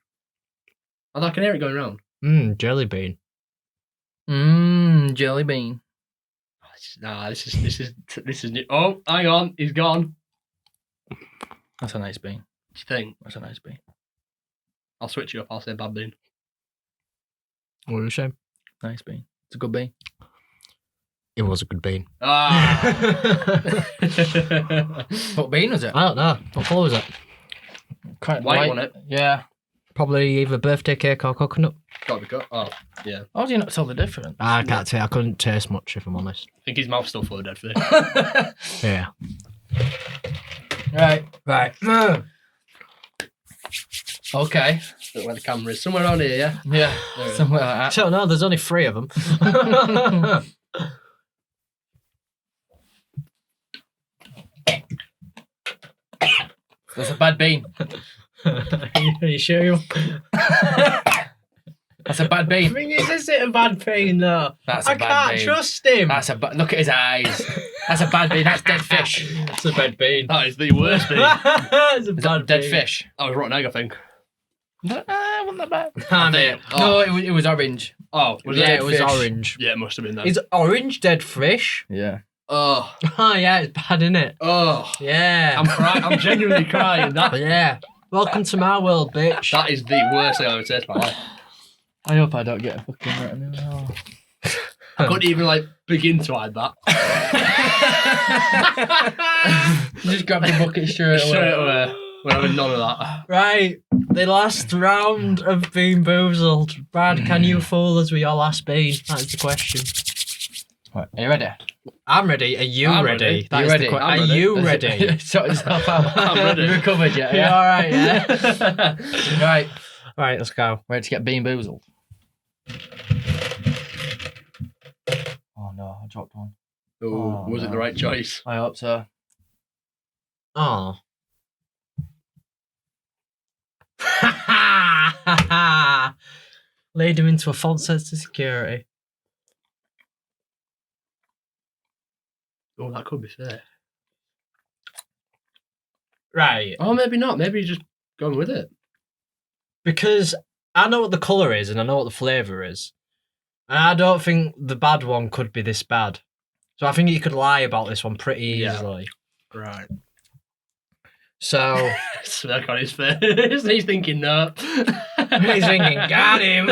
I can hear it going round. Jelly bean. Jelly bean. This is new. Oh, hang on, he's gone. That's a nice bean. What do you think? That's a nice bean. I'll switch you up. I'll say bad bean. What are you saying? Nice bean. It's a good bean. It was a good bean. What bean was it? I don't know. What colour was it? Quite White, wasn't it? Yeah. Probably either birthday cake or coconut. Gotta be cut. Oh, yeah. How do you not tell the difference? I can't say. I couldn't taste much, if I'm honest. I think his mouth's still full of dead fish. Yeah. Right. Okay. Don't know where the camera is. Somewhere around here, yeah? Yeah. There it is. Somewhere like that. So no, there's only 3 of them. That's a bad bean. Are you sure you? That's a bad bean. I mean, is it a bad bean though? That's a I bad can't bean. trust him. Look at his eyes. That's a bad bean. That's dead fish. That's a bad bean. That is the worst bean. It's a Is bad that dead bean. fish? That was rotten egg, I think. Wasn't that bad? Ah, mate. No, it was orange. Oh, was Yeah, it? it was fish? orange. Yeah, it must have been that. Is orange dead fish? Yeah. Oh, Oh yeah, it's bad, isn't it? oh. Yeah. I'm crying. I'm genuinely crying. Yeah. Welcome to my world, bitch. That is the worst thing I would say to my life. I hope I don't get a fucking retinue. Oh. I couldn't even begin to hide that. Just grab the bucket straight away. Straight away. We're having none of that. Right, the last round of Bean Boozled. Brad, can you fool us with your last bean? That's the question. Right, are you ready? I'm ready. Are you I'm ready? ready. That You is the ready? que- I'm Are ready. you ready? Sort yourself out. I'm ready. You recovered yet? You Yeah. all right? Yeah. Right. Right, let's go. Ready to get Bean Boozled? Oh no, I dropped one. Ooh, was it the right choice? I hope so. Oh. Laid him into a false sense of security. Oh, that could be fair. Right. Oh, maybe not. Maybe you're just going with it. Because I know what the colour is and I know what the flavour is. And I don't think the bad one could be this bad. So I think you could lie about this one pretty easily. Right. So... Smirk on his face. He's thinking, no. He's thinking, got him.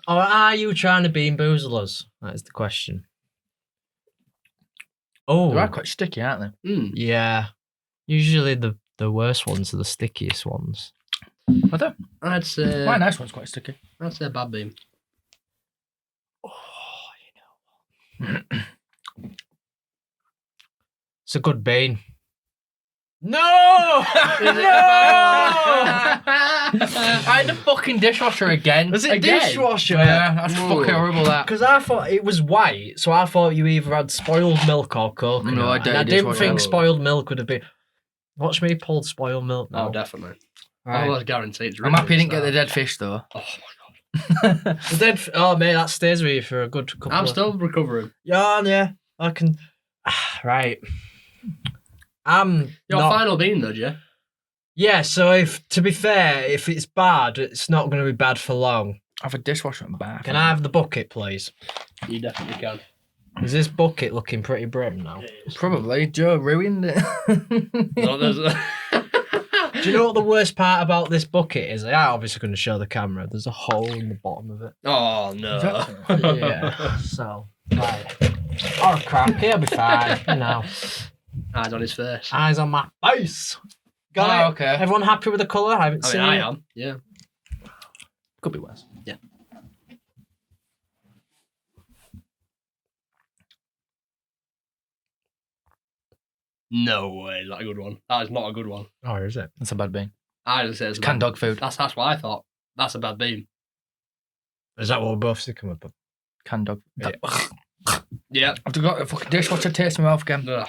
Or are you trying to bean boozle us? That is the question. Oh. They are quite sticky, aren't they? Yeah. Usually the worst ones are the stickiest ones. Are they? I'd say... My nice one's quite sticky. I'd say bad bean. Oh, you know what? It's a good bean. No! No! I had the fucking dishwasher again. Was it again? dishwasher? Yeah, that's fucking horrible, that. Because I thought it was white, so I thought you either had spoiled milk or coconut. No, I and don't. I didn't think spoiled milk would have been... Watch me pull spoiled milk now. Oh, definitely. Right. Almost guaranteed. I'm happy you didn't get the dead fish, though. Oh, my God. The dead... Oh, mate, that stays with you for a good couple I'm of... still recovering. Yeah, I can... Right. I'm Your not... final bean, though, Jay? Yeah, so to be fair, if it's bad, it's not going to be bad for long. I have a dishwasher in the bath. Can I have the bucket, please? You definitely can. Is this bucket looking pretty brim now? Probably. Joe ruined it. No, there's Do you know what the worst part about this bucket is? I'm obviously going to show the camera. There's a hole in the bottom of it. Oh, no. Yeah, so, right. Oh, crap, he'll be fine, you know. Eyes on his face. Eyes on my face. Got it? Okay. Everyone happy with the colour? I haven't seen I it. am. Yeah. Could be worse. Yeah. No way. Is that a good one? That is not a good one. Oh, is it? That's a bad bean. I just say it's a Canned bad... dog food. That's what I thought. That's a bad bean. Is that what we're both sticking with? Canned dog. Yeah. Yeah. I've got a fucking dishwasher taste in my mouth again. Ugh.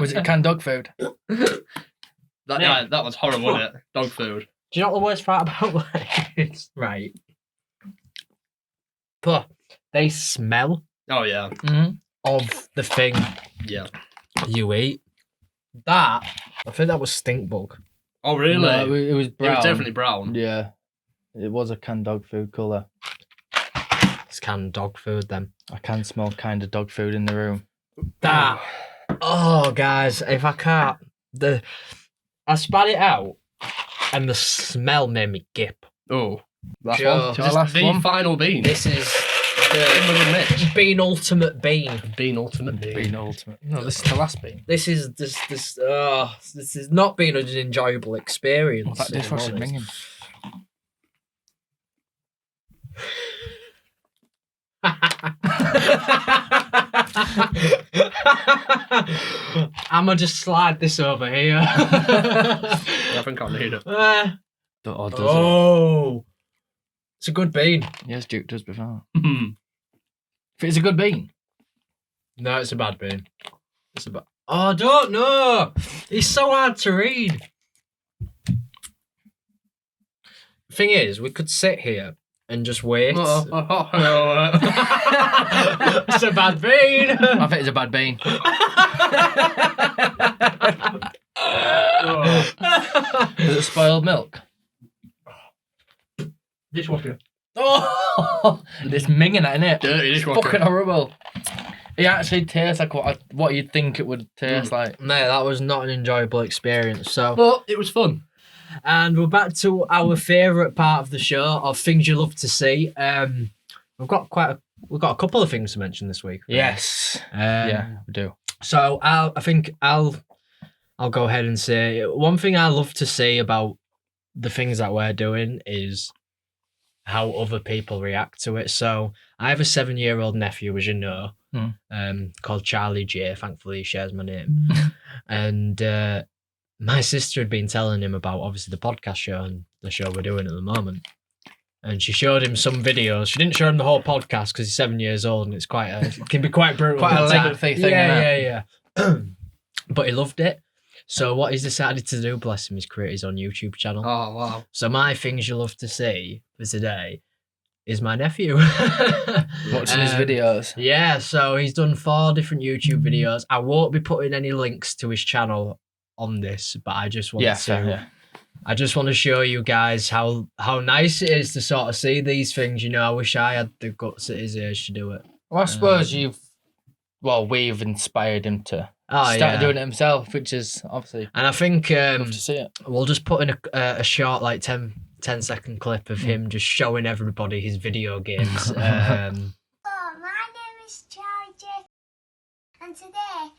Was it canned dog food? That was horrible, wasn't it? Dog food. Do you know what the worst part about it? Right. But they smell Oh, yeah. of the thing Yeah. you eat. That, I think that was stink bug. Oh, really? No, it was brown. It was definitely brown. Yeah. It was a canned dog food colour. It's canned dog food then. I can smell kind of dog food in the room. That, oh guys, if I can't, I spat it out and the smell made me gip. Oh. Last Sure. one. Sure, Just last the one. final bean. This is the bean ultimate bean. Bean ultimate bean. Bean ultimate. No, this is the last bean. This is this has not been an enjoyable experience. What's that if I'm dishwasher honest. ringing? I'ma just slide this over here. I think I'll need it. Or does Oh, it's a good bean. it? Yes, Duke does before. If it's a good bean. No, it's a bad bean. It's a bad. Oh, I don't know. It's so hard to read. Thing is, we could sit here and just wait. It's a bad bean. I think it's a bad bean. Is it spoiled milk? Dishwasher. Oh, it's minging it, innit? Dirty dishwasher. Fucking horrible. It actually tastes like what you'd think it would taste like. No, that was not an enjoyable experience. So, But it was fun. and we're back to our favourite part of the show, of things you love to see. We've got a couple of things to mention this week. Yes. Yeah, we do. So I think I'll go ahead and say one thing I love to see about the things that we're doing is how other people react to it. So I have a 7-year-old nephew, as you know, called Charlie J. Thankfully, he shares my name. And my sister had been telling him about obviously the podcast show and the show we're doing at the moment. And she showed him some videos. She didn't show him the whole podcast because he's 7 years old and it can be quite brutal. Quite a lengthy thing. Yeah. But he loved it. So what he's decided to do, bless him, is create his own YouTube channel. Oh, wow. So my things you love to see for today is my nephew. Watching his videos. Yeah, so he's done 4 different YouTube videos. I won't be putting any links to his channel on this, but I just want I just want to show you guys how nice it is to sort of see these things. You know, I wish I had the guts at his age to do it. Well, I suppose we've inspired him to start doing it himself, which is obviously. And I think love to see it. we'll just put in a short, like 10-second clip of him just showing everybody his video games. My name is Charlie, and today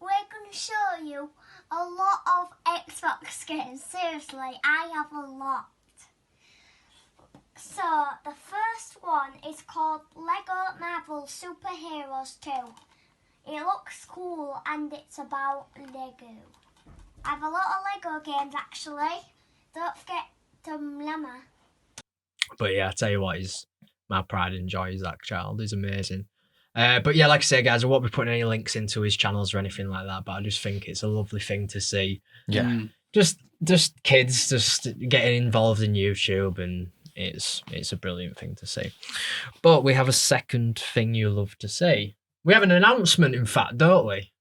we're going to show you a lot of Xbox games. Seriously, I have a lot. So, the first one is called Lego Marvel Superheroes 2. It looks cool and it's about Lego. I have a lot of Lego games actually. Don't forget to Mama. But yeah, I tell you what, he's my pride and joy is that child. He's amazing. But yeah, like I say, guys, I won't be putting any links into his channels or anything like that. But I just think it's a lovely thing to see. Yeah. Just kids just getting involved in YouTube, and it's a brilliant thing to see. But we have a second thing you love to see. We have an announcement, in fact, don't we?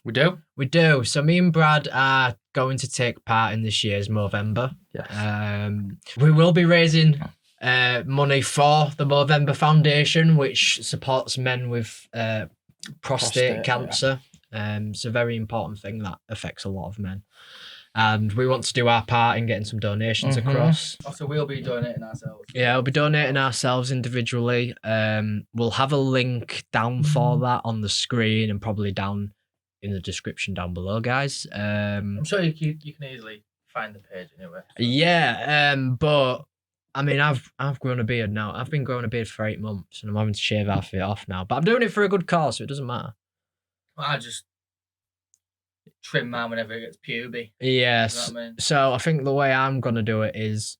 We do. We do. So me and Brad are going to take part in this year's Movember. Yes. We will be raising money for the Movember Foundation, which supports men with prostate cancer. It's a very important thing that affects a lot of men. And we want to do our part in getting some donations across. Also, we'll be donating ourselves. Yeah, we'll be donating ourselves individually. We'll have a link down for that on the screen and probably down in the description down below, guys. I'm sure you can easily find the page anyway. So. Yeah, but I mean, I've grown a beard now. I've been growing a beard for 8 months, and I'm having to shave half of it off now. But I'm doing it for a good cause, so it doesn't matter. Well, I just trim mine whenever it gets puby. Yes. You know what I mean? So I think the way I'm gonna do it is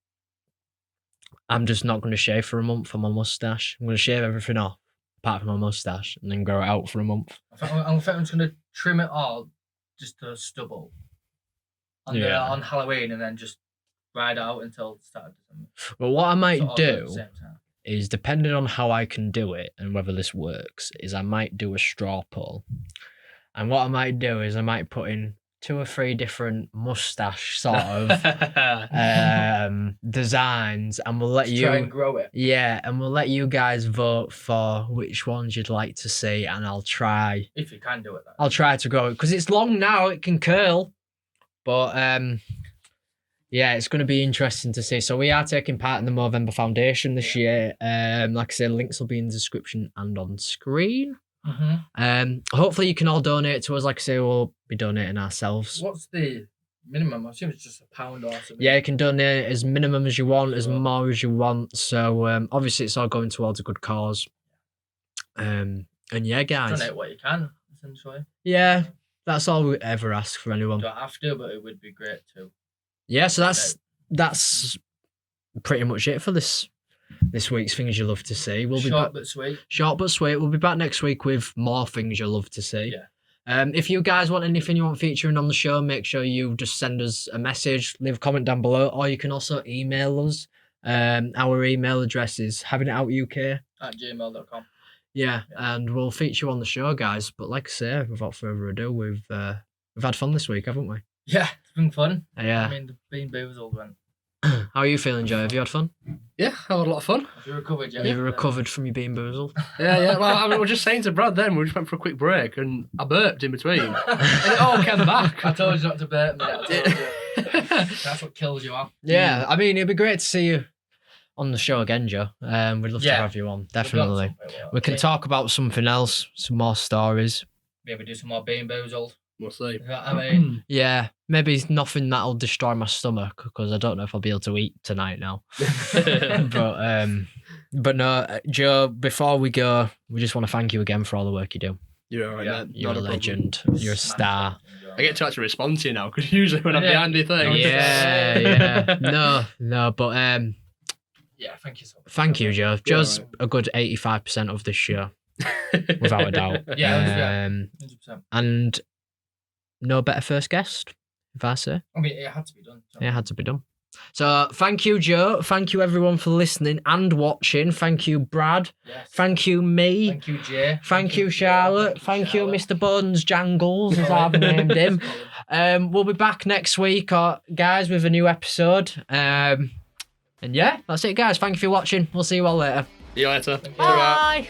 I'm just not gonna shave for a month on my mustache. I'm gonna shave everything off apart from my mustache, and then grow it out for a month. I'm just gonna trim it all just to stubble on Halloween, and then just ride out until the start of December. Well, what I might Sort of do at the same time. is, depending on how I can do it and whether this works, is I might do a straw pull. And what I might do is I might put in 2 or 3 different mustache sort of designs, and we'll let you try and grow it. Yeah, and we'll let you guys vote for which ones you'd like to see, and I'll try. If you can do it, I'll try to grow it because it's long now. It can curl, but yeah, it's going to be interesting to see. So we are taking part in the Movember Foundation this year. Like I said, links will be in the description and on screen. Hopefully you can all donate to us. Like I say, we'll be donating ourselves. What's the minimum? I assume it's just £1 or something. Yeah, you can donate as minimum as you want, as more as you want. So obviously it's all going towards a good cause. And yeah, guys. Donate what you can, essentially. Yeah, that's all we ever ask for anyone. You don't have to, but it would be great too. Yeah, so that's pretty much it for this week's Things You Love to See. We'll be short but sweet. Short but sweet. We'll be back next week with more things you love to see. Yeah. If you guys want anything you want featuring on the show, make sure you just send us a message, leave a comment down below, or you can also email us. Our email address is havingitout@gmail.com. Yeah, and we'll feature you on the show, guys. But like I say, without further ado, we've had fun this week, haven't we? Yeah, it's been fun. Yeah. I mean, the Bean Boozled went. How are you feeling, Joe? Have you had fun? Yeah, I had a lot of fun. Have you recovered yet? You've recovered from your Bean Boozled? Yeah. Well, I mean, we were just saying to Brad then, we just went for a quick break and I burped in between. And it all came back. I told you not to burp me. I told you. That's what kills you off. Yeah, I mean, it'd be great to see you on the show again, Joe. We'd love to have you on, definitely. We can talk about something else, some more stories. Maybe do some more Bean Boozled. We'll see. You know what I mean? Yeah, maybe nothing that'll destroy my stomach because I don't know if I'll be able to eat tonight now. But no, Joe, before we go, we just want to thank you again for all the work you do. You're all right, Yeah, mate. You're Not a problem. legend. You're a star. I get to actually respond to you now because usually when I'm Yeah. behind your thing. Yeah. No, but Yeah, thank you so much. thank you, Joe. Joe's right. a good 85% of this show, without a doubt. Yeah, 100%. And no better first guest. if I say. I mean, it had to be done. So. Yeah, it had to be done. So thank you, Joe. Thank you, everyone, for listening and watching. Thank you, Brad. Yes. Thank you, me. Thank you, Jay. Thank you, Charlotte. Thank you, Mr. Buns Jangles, as I've named him. We'll be back next week, guys, with a new episode. And yeah, that's it, guys. Thank you for watching. We'll see you all later. See you later. Bye.